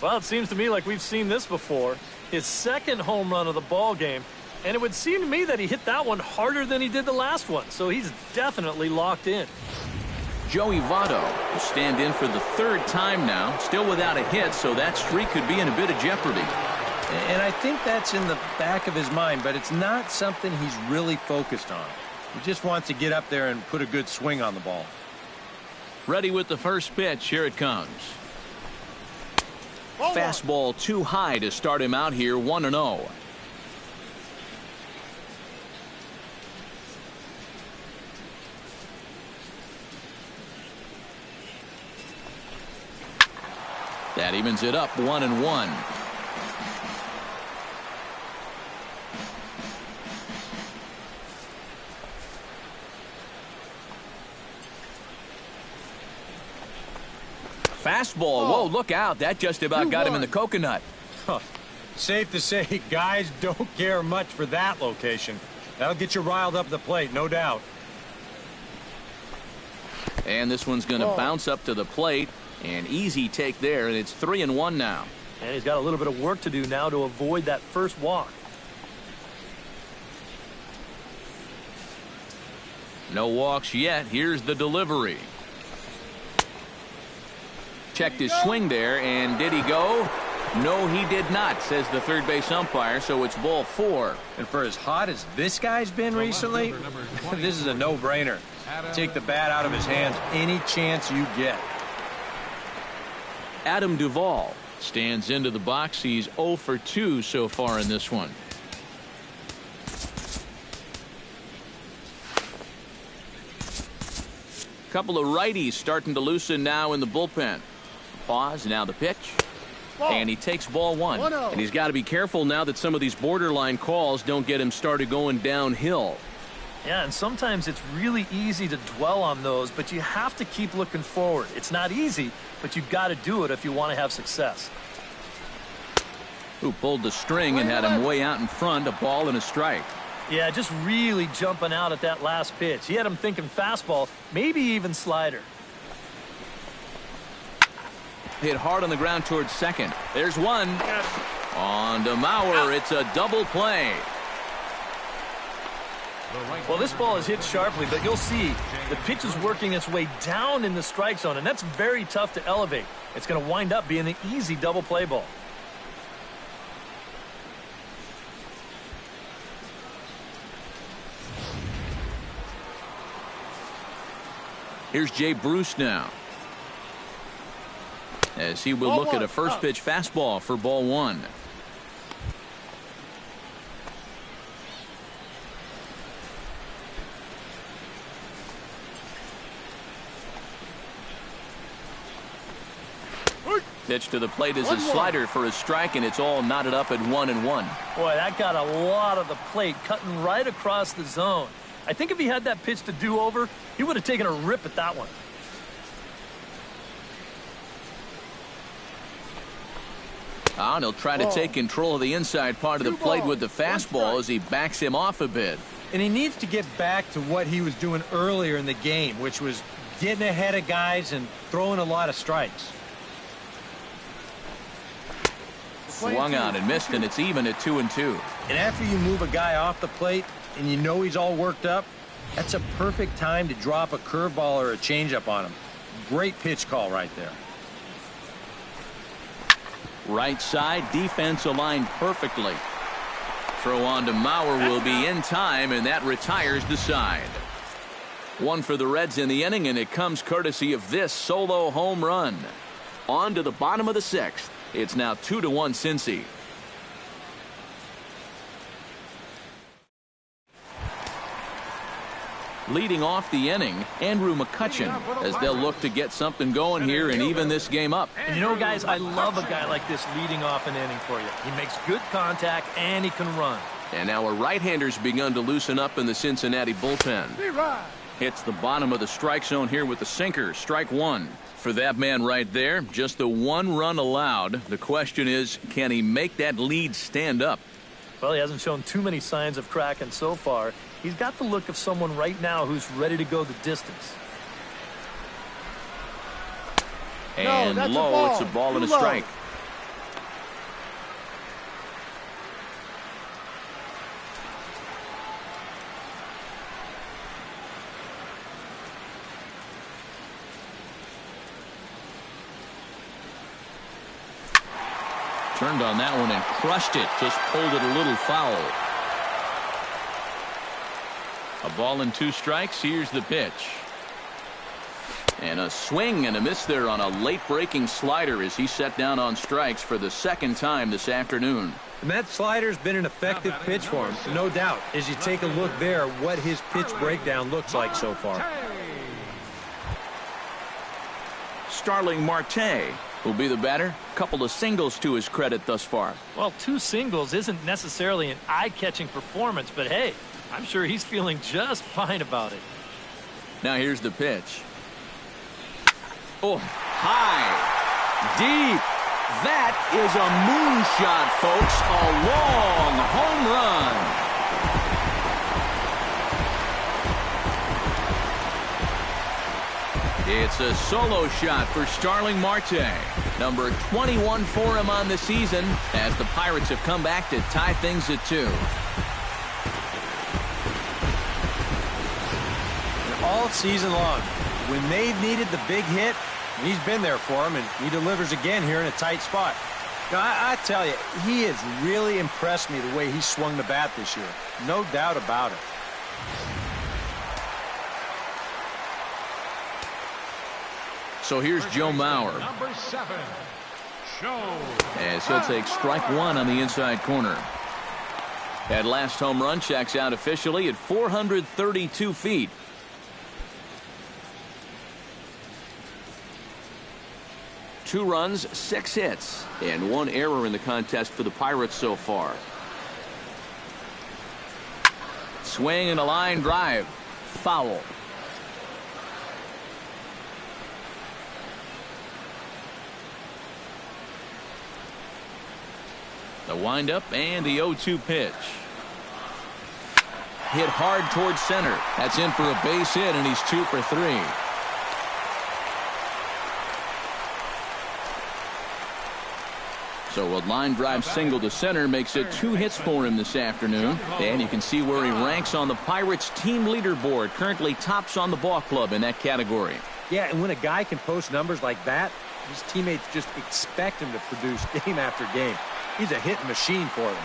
Well, it seems to me like we've seen this before. His second home run of the ball game, and it would seem to me that he hit that one harder than he did the last one, so he's definitely locked in. Joey Votto will stand in for the 3rd time now, still without a hit, so that streak could be in a bit of jeopardy. And I think that's in the back of his mind, but it's not something he's really focused on. He just wants to get up there and put a good swing on the ball. Ready with the first pitch. Here it comes. Fastball too high to start him out here, 1-0. That evens it up, 1-1. Fastball. Whoa, look out. That just about got him in the coconut. Huh. Safe to say, guys don't care much for that location. That'll get you riled up at the plate, no doubt. And this one's going to bounce up to the plate. An easy take there, and it's 3-1 now. And he's got a little bit of work to do now to avoid that first walk. No walks yet. Here's the delivery. Checked his swing there, and did he go? No, he did not, says the third base umpire, so it's ball 4. And for as hot as this guy's been recently, this is a no-brainer. Take the bat out of his hands any chance you get. Adam Duvall stands into the box. He's 0 for 2 so far in this one. Couple of righties starting to loosen now in the bullpen. Pause, now the pitch. And he takes ball one. And he's got to be careful now that some of these borderline calls don't get him started going downhill. Yeah, and sometimes it's really easy to dwell on those, but you have to keep looking forward. It's not easy, but you've got to do it if you want to have success. Who pulled the string and had him way out in front, a ball and a strike. Yeah, just really jumping out at that last pitch. He had him thinking fastball, maybe even slider. Hit hard on the ground towards second. There's one. On to Mauer. It's a double play. Well, this ball is hit sharply, but you'll see the pitch is working its way down in the strike zone, and that's very tough to elevate. It's going to wind up being an easy double play ball. Here's Jay Bruce now, as he will look at a first pitch fastball for ball one. Pitch to the plate is a slider for a strike, and it's all knotted up at 1-1. Boy, that got a lot of the plate, cutting right across the zone. I think if he had that pitch to do over, he would have taken a rip at that one. And he'll try to take control of the inside part of the plate with the fastball as he backs him off a bit. And he needs to get back to what he was doing earlier in the game, which was getting ahead of guys and throwing a lot of strikes. Swung on and missed, and it's even at 2-2. And after you move a guy off the plate and you know he's all worked up, that's a perfect time to drop a curveball or a changeup on him. Great pitch call right there. Right side, defense aligned perfectly. Throw on to Mauer will be in time, and that retires the side. One for the Reds in the inning, and it comes courtesy of this solo home run. On to the bottom of the sixth. It's now 2-1 Cincy. Leading off the inning, Andrew McCutchen, as they'll look to get something going here and even this game up. And you know, guys, I love a guy like this leading off an inning for you. He makes good contact, and he can run. And now a right-hander's begun to loosen up in the Cincinnati bullpen. Hits the bottom of the strike zone here with the sinker. Strike one. For that man right there, just the one run allowed. The question is, can he make that lead stand up? Well, he hasn't shown too many signs of cracking so far. He's got the look of someone right now who's ready to go the distance. And low, it's a ball and a strike. Turned on that one and crushed it. Just pulled it a little foul. A ball and two strikes. Here's the pitch. And a swing and a miss there on a late breaking slider as he set down on strikes for the second time this afternoon. And that slider's been an effective pitch for him, no doubt. As you take a look there, what his pitch breakdown looks like so far. Starling Marte will be the batter. Couple of singles to his credit thus far. Well, two singles isn't necessarily an eye-catching performance, but hey, I'm sure he's feeling just fine about it. Now here's the pitch. Oh, high, deep. That is a moonshot, folks. A long home run. It's a solo shot for Starling Marte. Number 21 for him on the season as the Pirates have come back to tie things at 2. And all season long, when they've needed the big hit, he's been there for him, and he delivers again here in a tight spot. Now, I tell you, he has really impressed me the way he swung the bat this year. No doubt about it. So here's Joe Mauer. Number 7, Joe. As he'll take strike one on the inside corner. That last home run checks out officially at 432 feet. 2 runs, 6 hits, and 1 error in the contest for the Pirates so far. Swing and a line drive. Foul. The windup and the 0-2 pitch. Hit hard towards center. That's in for a base hit, and he's 2 for 3. So a line drive single to center makes it 2 hits for him this afternoon. And you can see where he ranks on the Pirates team leaderboard. Currently tops on the ball club in that category. Yeah, and when a guy can post numbers like that, his teammates just expect him to produce game after game. He's a hitting machine for them.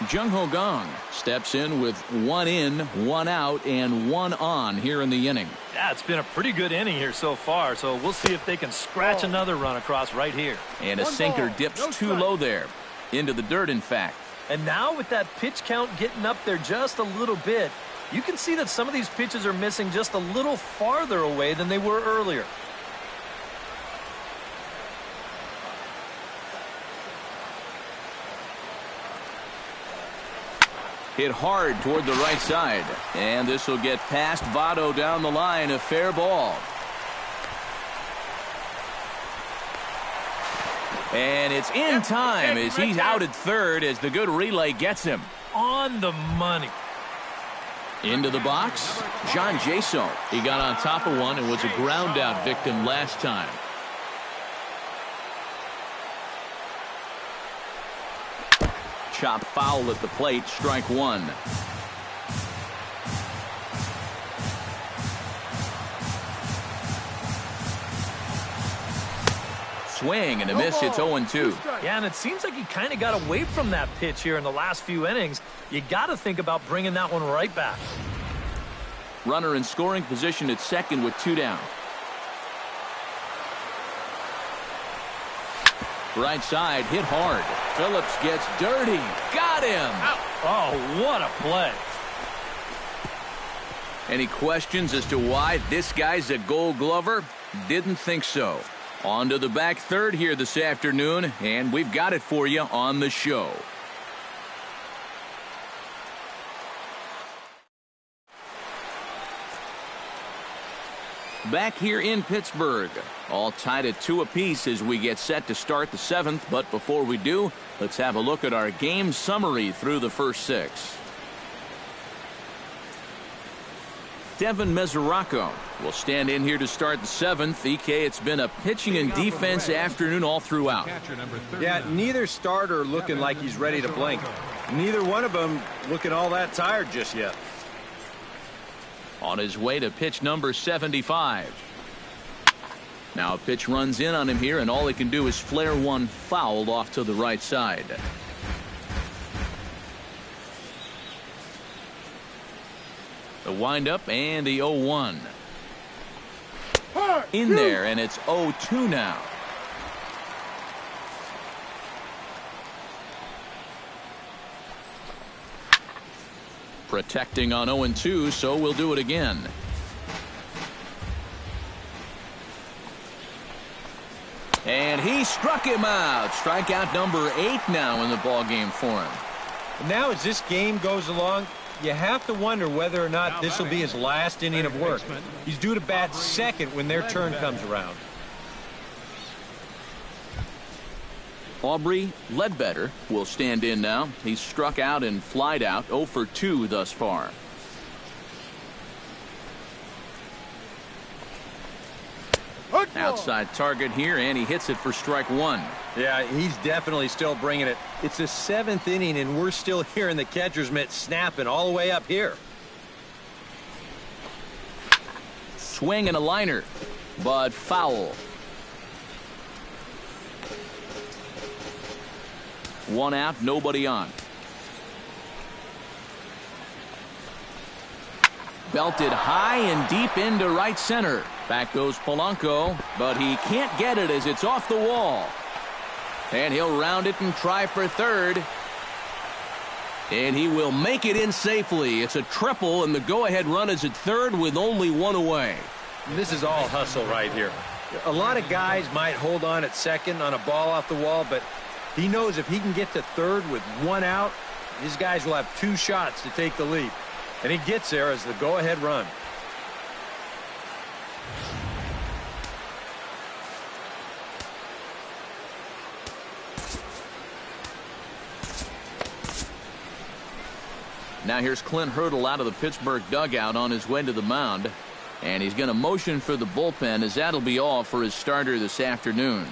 Jung Ho Gong steps in with 1 in, 1 out, and 1 on here in the inning. Yeah, it's been a pretty good inning here so far, so we'll see if they can scratch another run across right here. And a sinker dips too low there. Into the dirt, in fact. And now with that pitch count getting up there just a little bit, you can see that some of these pitches are missing just a little farther away than they were earlier. Hit hard toward the right side. And this will get past Votto down the line. A fair ball. And it's in time as he's out at third as the good relay gets him. On the money. Into the box, John Jaso. He got on top of one and was a ground out victim last time. Chop foul at the plate, strike 1. Swing and a miss. It's 0-2. Yeah, and it seems like he kind of got away from that pitch here in the last few innings. You got to think about bringing that one right back. Runner in scoring position at second with 2 down. Right side, hit hard. Phillips gets dirty. Got him. Oh, what a play. Any questions as to why this guy's a Gold Glover? Didn't think so. On to the back third here this afternoon, and we've got it for you on the show. Back here in Pittsburgh, all tied at 2 apiece as we get set to start the 7th. But before we do, let's have a look at our game summary through the first 6. Devin Mesoraco will stand in here to start the 7th. EK, it's been a pitching and defense afternoon all throughout. Yeah, neither starter looking like he's ready to blink. Neither one of them looking all that tired just yet. On his way to pitch number 75. Now a pitch runs in on him here, and all he can do is flare one foul off to the right side. The windup and the 0-1. In there, and it's 0-2 now. Protecting on 0-2, so we'll do it again. And he struck him out. Strikeout number 8 now in the ball game for him. Now as this game goes along, you have to wonder whether or not this will be his last inning of work. He's due to bat second when their turn comes around. Aubrey Ledbetter will stand in now. He's struck out and flied out, 0 for 2 thus far. Outside target here, and he hits it for strike 1. Yeah, he's definitely still bringing it. It's the 7th inning, and we're still hearing the catcher's mitt snapping all the way up here. Swing and a liner, but foul. 1 out, nobody on. Belted high and deep into right center. Back goes Polanco, but he can't get it as it's off the wall. And he'll round it and try for third. And he will make it in safely. It's a triple, and the go-ahead run is at third with only 1 away. This is all hustle right here. A lot of guys might hold on at second on a ball off the wall, but he knows if he can get to third with one out, his guys will have 2 shots to take the lead. And he gets there as the go-ahead run. Now here's Clint Hurdle out of the Pittsburgh dugout on his way to the mound. And he's going to motion for the bullpen, as that'll be all for his starter this afternoon.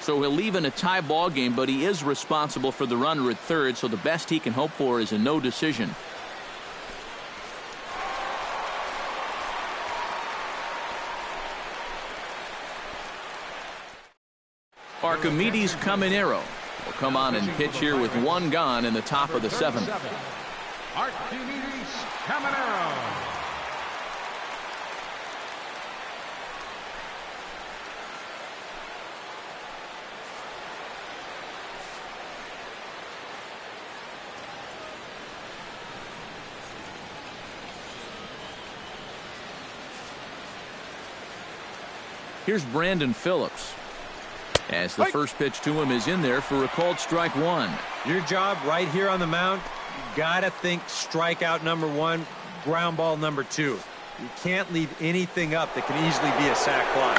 So he'll leave in a tie ball game, but he is responsible for the runner at third, so the best he can hope for is a no decision. Archimedes Caminero will come on and pitch here with 1 gone in the top of the 7th. Archimedes Caminero. Here's Brandon Phillips, as the first pitch to him is in there for a called strike 1. Your job right here on the mound, you got to think strikeout number 1, ground ball number 2. You can't leave anything up that can easily be a sac fly.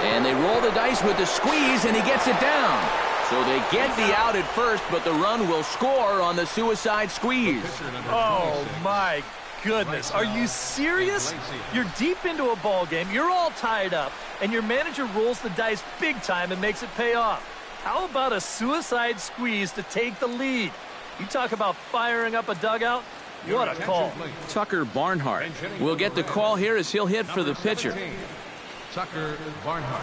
And they roll the dice with the squeeze, and he gets it down. So they get the out at first, but the run will score on the suicide squeeze. Oh, my goodness. Are you serious? You're deep into a ball game. You're all tied up, and your manager rolls the dice big time and makes it pay off. How about a suicide squeeze to take the lead? You talk about firing up a dugout. What a call. Tucker Barnhart will get the call here as he'll hit for the pitcher. Tucker Barnhart.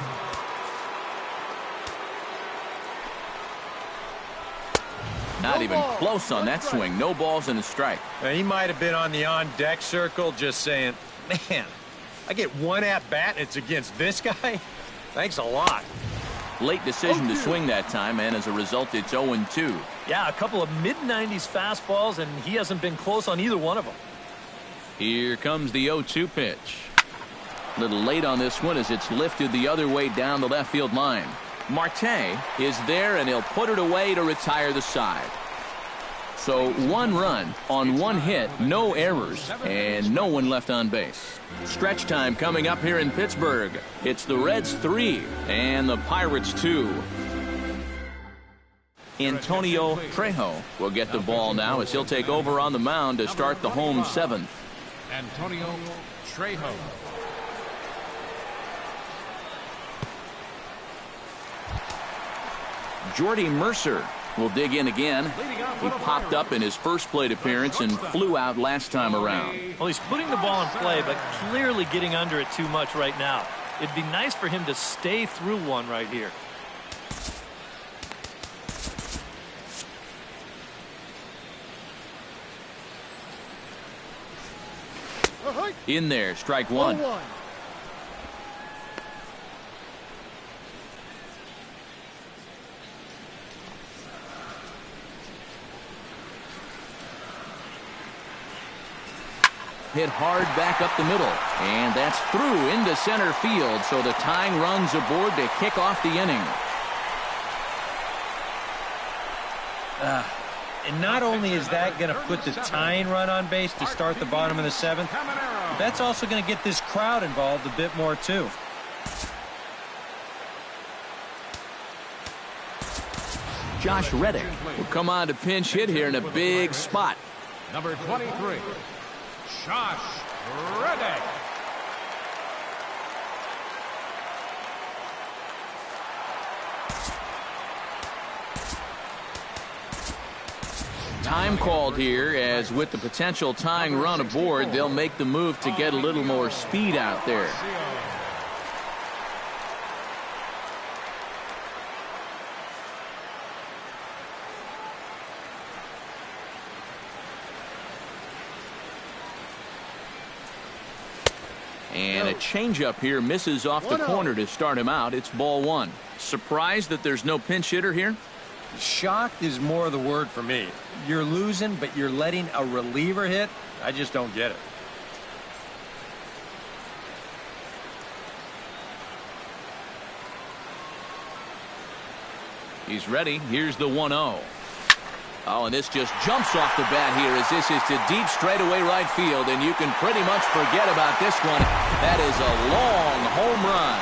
Not even close on that swing. No balls and a strike. Now, he might have been on the on-deck circle just saying, man, I get 1 at-bat and it's against this guy? Thanks a lot. Late decision to swing that time, and as a result, it's 0-2. Yeah, a couple of mid-90s fastballs, and he hasn't been close on either one of them. Here comes the 0-2 pitch. A little late on this one as it's lifted the other way down the left field line. Marte is there, and he'll put it away to retire the side. So 1 run on 1 hit, no errors, and no one left on base. Stretch time coming up here in Pittsburgh. It's the Reds 3 and the Pirates 2. Antonio Trejo will get the ball now as he'll take over on the mound to start the home 7th. Antonio Trejo. Jordy Mercer will dig in again. He popped up in his first plate appearance and flew out last time around. Well, he's putting the ball in play, but clearly getting under it too much right now. It'd be nice for him to stay through one right here. In there, strike 1. Hit hard back up the middle, and that's through into center field, so the tying run's aboard to kick off the inning. And not only is that going to put the tying run on base to start the bottom of the 7th, that's also going to get this crowd involved a bit more too. Josh Reddick will come on to pinch hit here in a big spot. Number 23, Josh Reddick. Time called here, as with the potential tying run aboard, they'll make the move to get a little more speed out there. And a changeup here misses off the corner to start him out. It's ball 1. Surprised that there's no pinch hitter here? Shocked is more the word for me. You're losing, but you're letting a reliever hit? I just don't get it. He's ready. Here's the 1-0. Oh, and this just jumps off the bat here as this is to deep straightaway right field, and you can pretty much forget about this one. That is a long home run.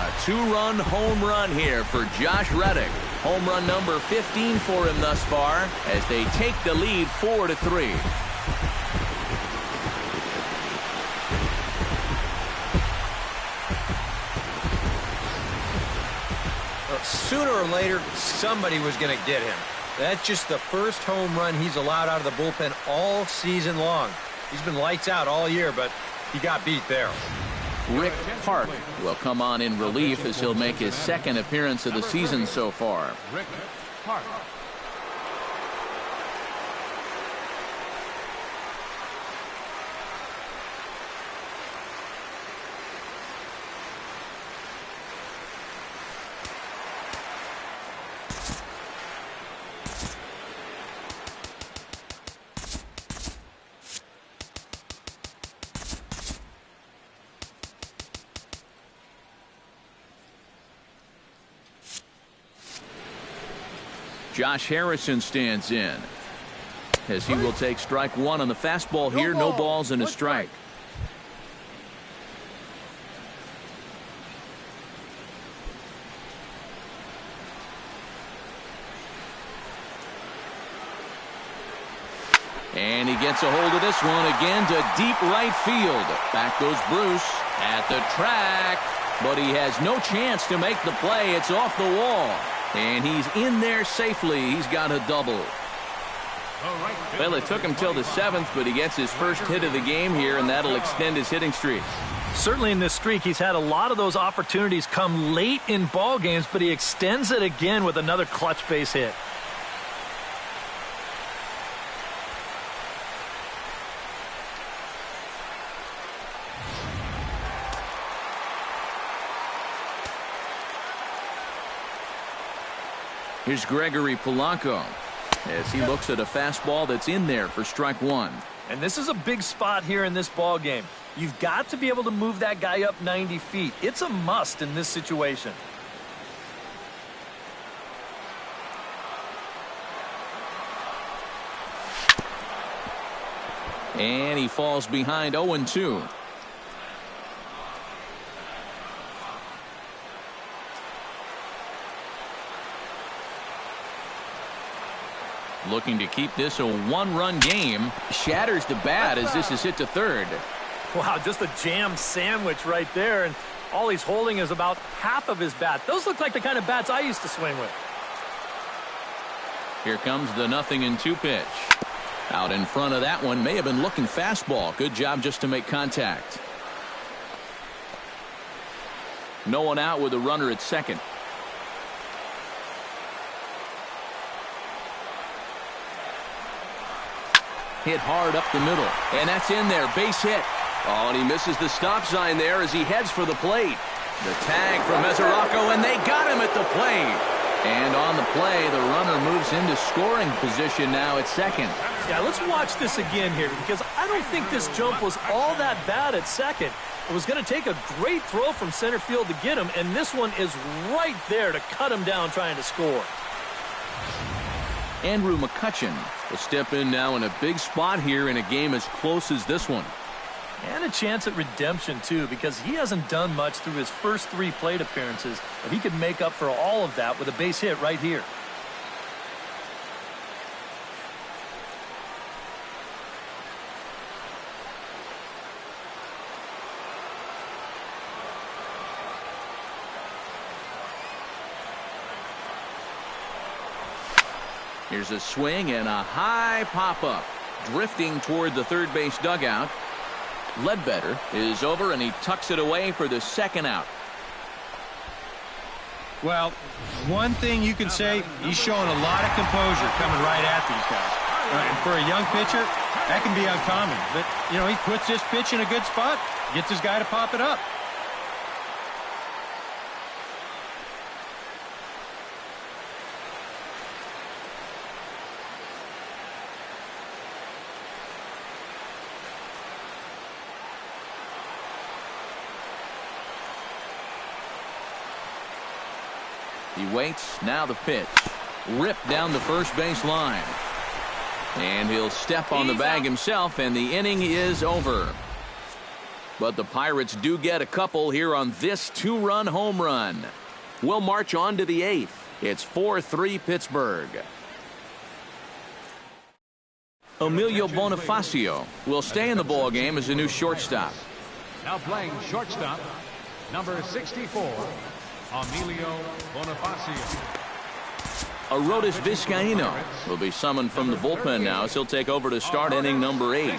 A 2-run home run here for Josh Reddick. Home run number 15 for him thus far as they take the lead 4-3. Sooner or later, somebody was going to get him. That's just the first home run he's allowed out of the bullpen all season long. He's been lights out all year, but he got beat there. Rick Park will come on in relief as he'll make his second appearance of the season so far. Rick Park. Josh Harrison stands in as he will take strike one on the fastball here. No balls and a strike. And he gets a hold of this one again to deep right field. Back goes Bruce at the track, but he has no chance to make the play. It's off the wall. And he's in there safely. He's got a double. Well, it took him till the 7th, but he gets his first hit of the game here, and that'll extend his hitting streak. Certainly in this streak, he's had a lot of those opportunities come late in ball games, but he extends it again with another clutch base hit. Here's Gregory Polanco as he looks at a fastball that's in there for strike one. And this is a big spot here in this ball game. You've got to be able to move that guy up 90 feet. It's a must in this situation. And he falls behind 0-2. Looking to keep this a one-run game. Shatters the bat as this is hit to third. Wow, just a jam sandwich right there, and all he's holding is about half of his bat. Those look like the kind of bats I used to swing with. Here comes the 0-2 pitch. Out in front of that one, may have been looking fastball. Good job just to make contact. No one out with a runner at second. Hit hard up the middle, and that's in there. Base hit. Oh, and he misses the stop sign there as he heads for the plate. The tag from Mesoraco, and they got him at the plate. And on the play, the runner moves into scoring position now at second. Yeah, let's watch this again here, because I don't think this jump was all that bad at second. It was going to take a great throw from center field to get him, and this one is right there to cut him down trying to score. Andrew McCutchen will step in now in a big spot here in a game as close as this one. And a chance at redemption, too, because he hasn't done much through his first 3 plate appearances, but he could make up for all of that with a base hit right here. Here's a swing and a high pop-up. Drifting toward the third base dugout. Ledbetter is over, and he tucks it away for the second out. Well, one thing you can say, he's showing a lot of composure coming right at these guys. And for a young pitcher, that can be uncommon. But, you know, he puts this pitch in a good spot, gets his guy to pop it up. He waits. Now the pitch. Ripped down the first base line. And he'll step on the bag himself, and the inning is over. But the Pirates do get a couple here on this two-run home run. We'll march on to the 8th. It's 4-3 Pittsburgh. Emilio Bonifacio will stay in the ball game as a new shortstop. Now playing shortstop, number 64, Emilio Bonifacio. Arodys Vizcaíno will be summoned from the bullpen now as he'll take over to start inning number 8.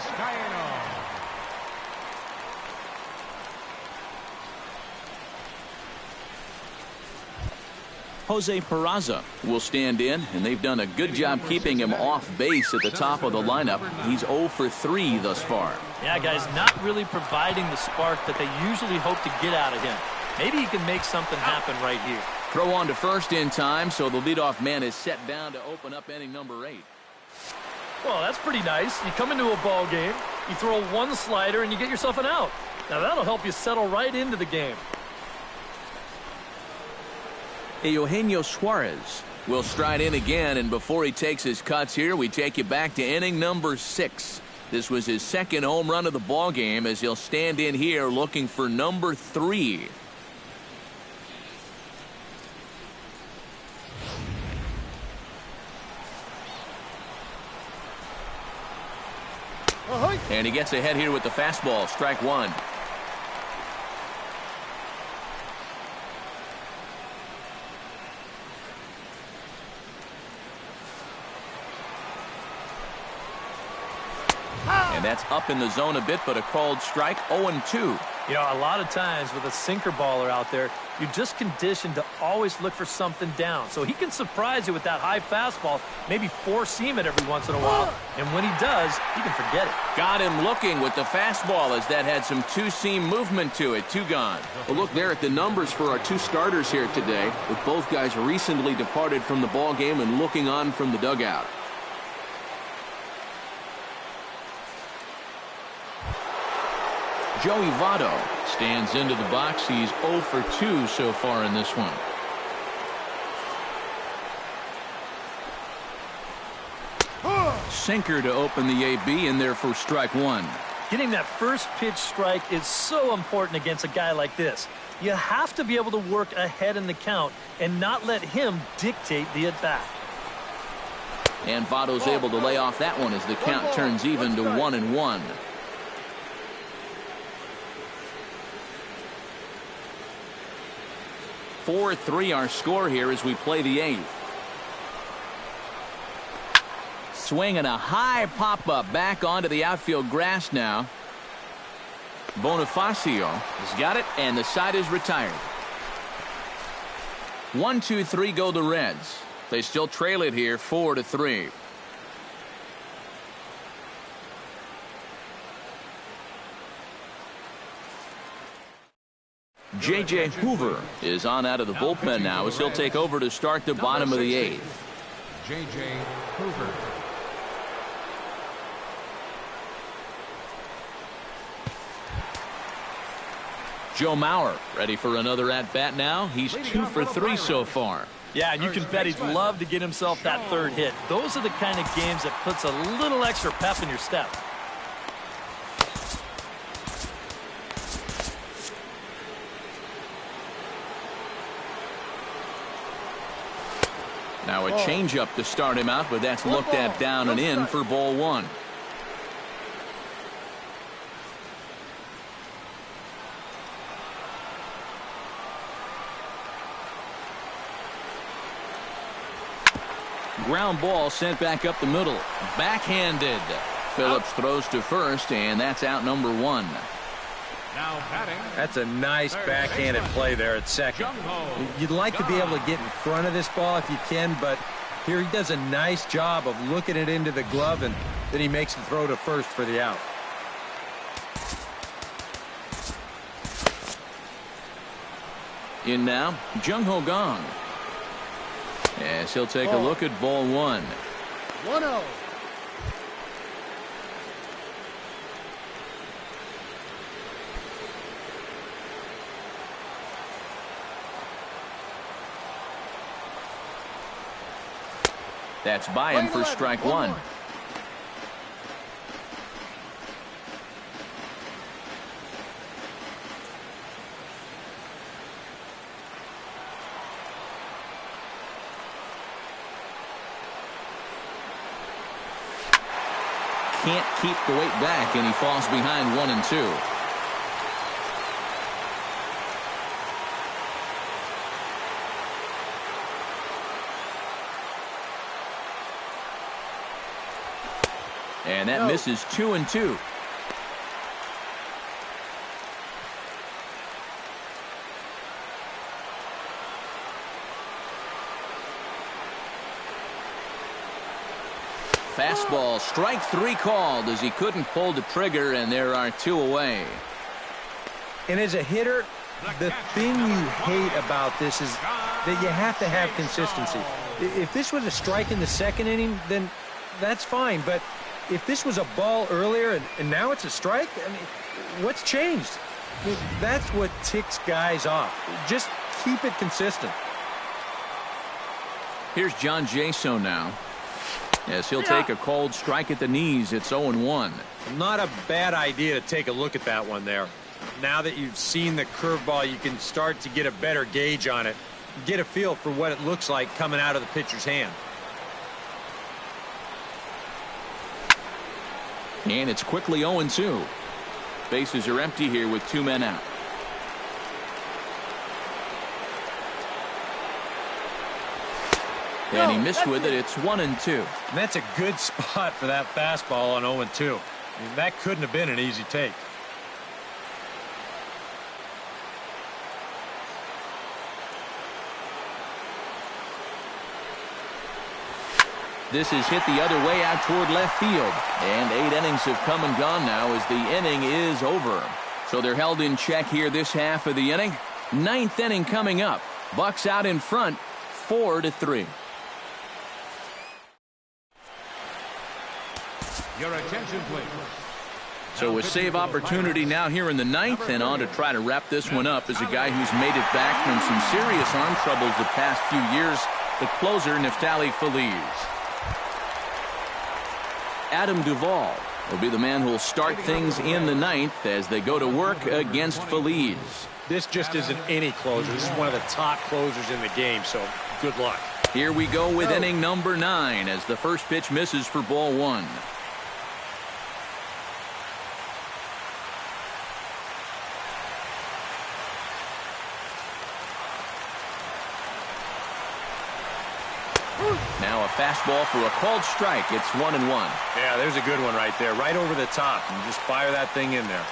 Jose Peraza will stand in, and they've done a good job keeping him off base at the top of the lineup. He's 0 for 3 thus far. Yeah, guys, not really providing the spark that they usually hope to get out of him. Maybe he can make something happen right here. Throw on to first in time, so the leadoff man is set down to open up inning number 8. Well, that's pretty nice. You come into a ball game, you throw one slider, and you get yourself an out. Now, that'll help you settle right into the game. Eugenio Suarez will stride in again, and before he takes his cuts here, we take you back to inning number 6. This was his second home run of the ball game as he'll stand in here looking for number 3. And he gets ahead here with the fastball. Strike 1. And that's up in the zone a bit, but a called strike. 0-2. You know, a lot of times with a sinker baller out there, you're just conditioned to always look for something down. So he can surprise you with that high fastball, maybe four-seam it every once in a while. And when he does, you can forget it. Got him looking with the fastball as that had some two-seam movement to it. 2 gone. Well, look there at the numbers for our 2 starters here today, with both guys recently departed from the ball game and looking on from the dugout. Joey Votto stands into the box. He's 0 for 2 so far in this one. Sinker to open the AB in there for strike 1. Getting that first pitch strike is so important against a guy like this. You have to be able to work ahead in the count and not let him dictate the at-bat. And Votto's able to lay off that one as the count turns even to 1-1. .43 our score here as we play the 8th. Swinging a high pop-up back onto the outfield grass now. Bonifacio has got it, and the side is retired. 1-2-3 go the Reds. They still trail it here 4-3. J.J. Hoover is on out of the bullpen now as he'll take over to start the bottom of the 8th. J.J. Hoover. Joe Mauer ready for another at-bat now. He's 2 for 3 so far. Yeah, and you can bet he'd love to get himself that third hit. Those are the kind of games that puts a little extra pep in your step. Now a changeup to start him out, but that's looked at down and in for ball 1. Ground ball sent back up the middle. Backhanded. Phillips throws to first, and that's out number 1. Now batting. That's a nice backhanded play there at second. You'd like to be able to get in front of this ball if you can, but here he does a nice job of looking it into the glove, and then he makes the throw to first for the out. In now, Jung-Ho Kang. As he'll take a look at ball 1. 1-0. That's by him for strike one. Can't keep the weight back, and he falls behind 1-2. And that misses 2-2. Fastball, strike three called as he couldn't pull the trigger, and there are two away. And as a hitter, the thing you hate about this is that you have to have consistency. If this was a strike in the second inning, then that's fine. But if this was a ball earlier and now it's a strike, I mean, what's changed? I mean, that's what ticks guys off. Just keep it consistent. Here's John Jaso now, as he'll take a cold strike at the knees. It's 0-1. Not a bad idea to take a look at that one there. Now that you've seen the curveball, you can start to get a better gauge on it. Get a feel for what it looks like coming out of the pitcher's hand. And it's quickly 0-2. Bases are empty here with two men out. And he missed with it. It's 1-2. And that's a good spot for that fastball on 0-2. I mean, that couldn't have been an easy take. This is hit the other way out toward left field. And 8 innings have come and gone now as the inning is over. So they're held in check here this half of the inning. 9th inning coming up. Bucks out in front, 4-3. Your attention, please. So a save opportunity now here in the 9th, and on to try to wrap this one up is a guy who's made it back from some serious arm troubles the past few years, the closer, Neftali Feliz. Adam Duvall will be the man who will start things in the 9th as they go to work against Feliz. This just isn't any closer. This is one of the top closers in the game, so good luck. Here we go with inning number 9 as the first pitch misses for ball 1. Now a fastball for a called strike. It's 1-1. Yeah, there's a good one right there, right over the top, and just fire that thing in there.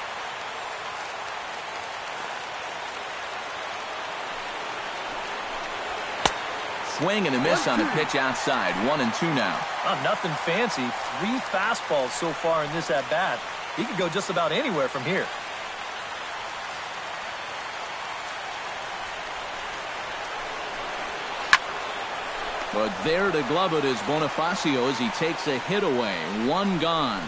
Swing and a miss on a pitch outside. 1-2 now. Nothing fancy. 3 fastballs so far in this at-bat. He could go just about anywhere from here. But there to glove it is Bonifacio as he takes a hit away. 1 gone.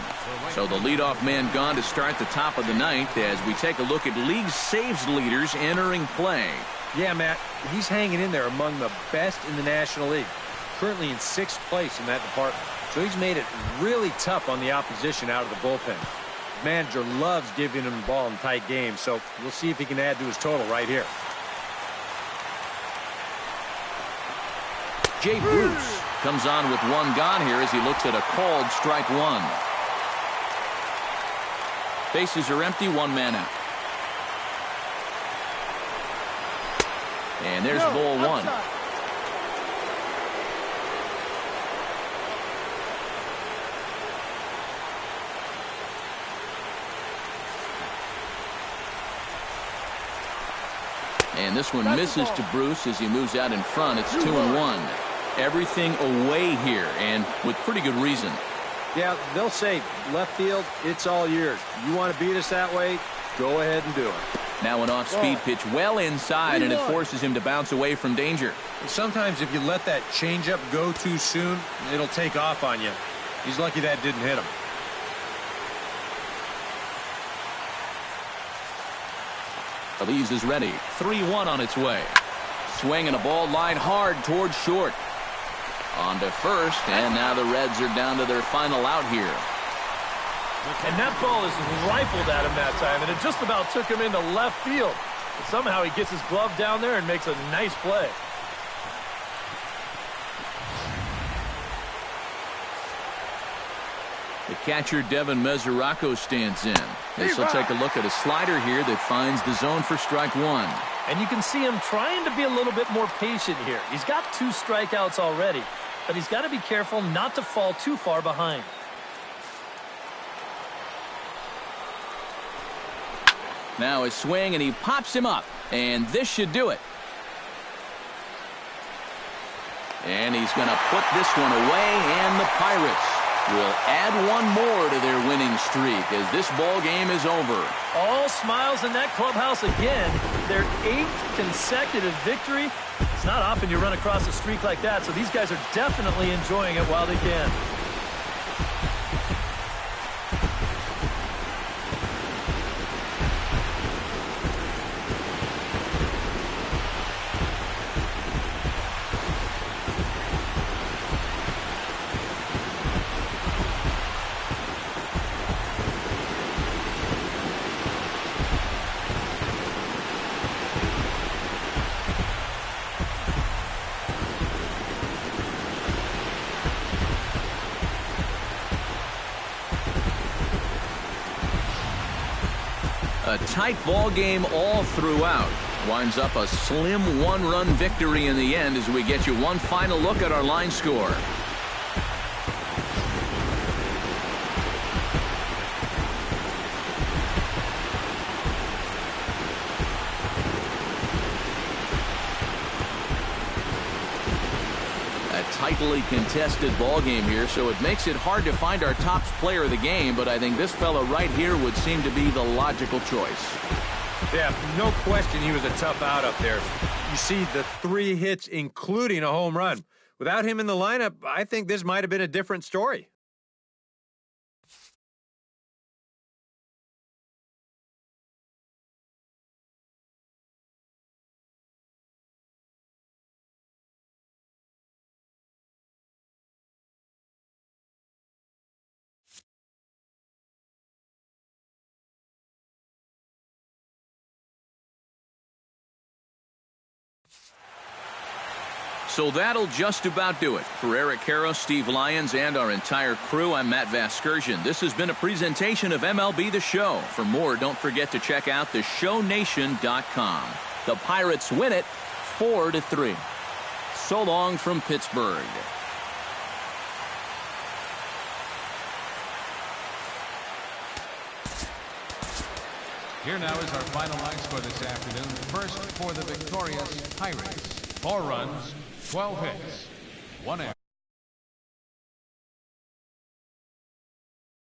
So the leadoff man gone to start the top of the 9th as we take a look at league saves leaders entering play. Yeah, Matt, he's hanging in there among the best in the National League. Currently in 6th place in that department. So he's made it really tough on the opposition out of the bullpen. The manager loves giving him the ball in tight games, so we'll see if he can add to his total right here. Jay Bruce comes on with 1 gone here as he looks at a called strike 1. Bases are empty, 1 man out. And there's ball 1. And this one misses to Bruce as he moves out in front. It's 2-1. Everything away here, and with pretty good reason. Yeah, they'll say, left field, it's all yours. You want to beat us that way? Go ahead and do it. Now an off-speed pitch well inside, and it forces him to bounce away from danger. Sometimes if you let that changeup go too soon, it'll take off on you. He's lucky that didn't hit him. Feliz is ready. 3-1 on its way. Swing and a ball lined hard towards short. On to first, and now the Reds are down to their final out here. And that ball is rifled at him that time, and it just about took him into left field. But somehow he gets his glove down there and makes a nice play. The catcher, Devin Mesoraco, stands in. This will take a look at a slider here that finds the zone for strike one. And you can see him trying to be a little bit more patient here. He's got 2 strikeouts already, but he's got to be careful not to fall too far behind. Now a swing, and he pops him up, and this should do it. And he's going to put this one away, and the Pirates will add one more to their winning streak as this ball game is over. All smiles in that clubhouse again. Their 8th consecutive victory. It's not often you run across a streak like that, so these guys are definitely enjoying it while they can. A tight ball game all throughout. Winds up a slim 1-run victory in the end as we get you one final look at our line score. Tightly contested ball game here, so it makes it hard to find our top player of the game, but I think this fellow right here would seem to be the logical choice. Yeah, no question he was a tough out up there. You see the 3 hits, including a home run. Without him in the lineup, I think this might have been a different story. So that'll just about do it. For Eric Harrow, Steve Lyons, and our entire crew, I'm Matt Vasgersian. This has been a presentation of MLB The Show. For more, don't forget to check out theshownation.com. The Pirates win it 4-3. So long from Pittsburgh. Here now is our final line score this afternoon. First for the victorious Pirates. 4 runs, 12 hits, 1 error.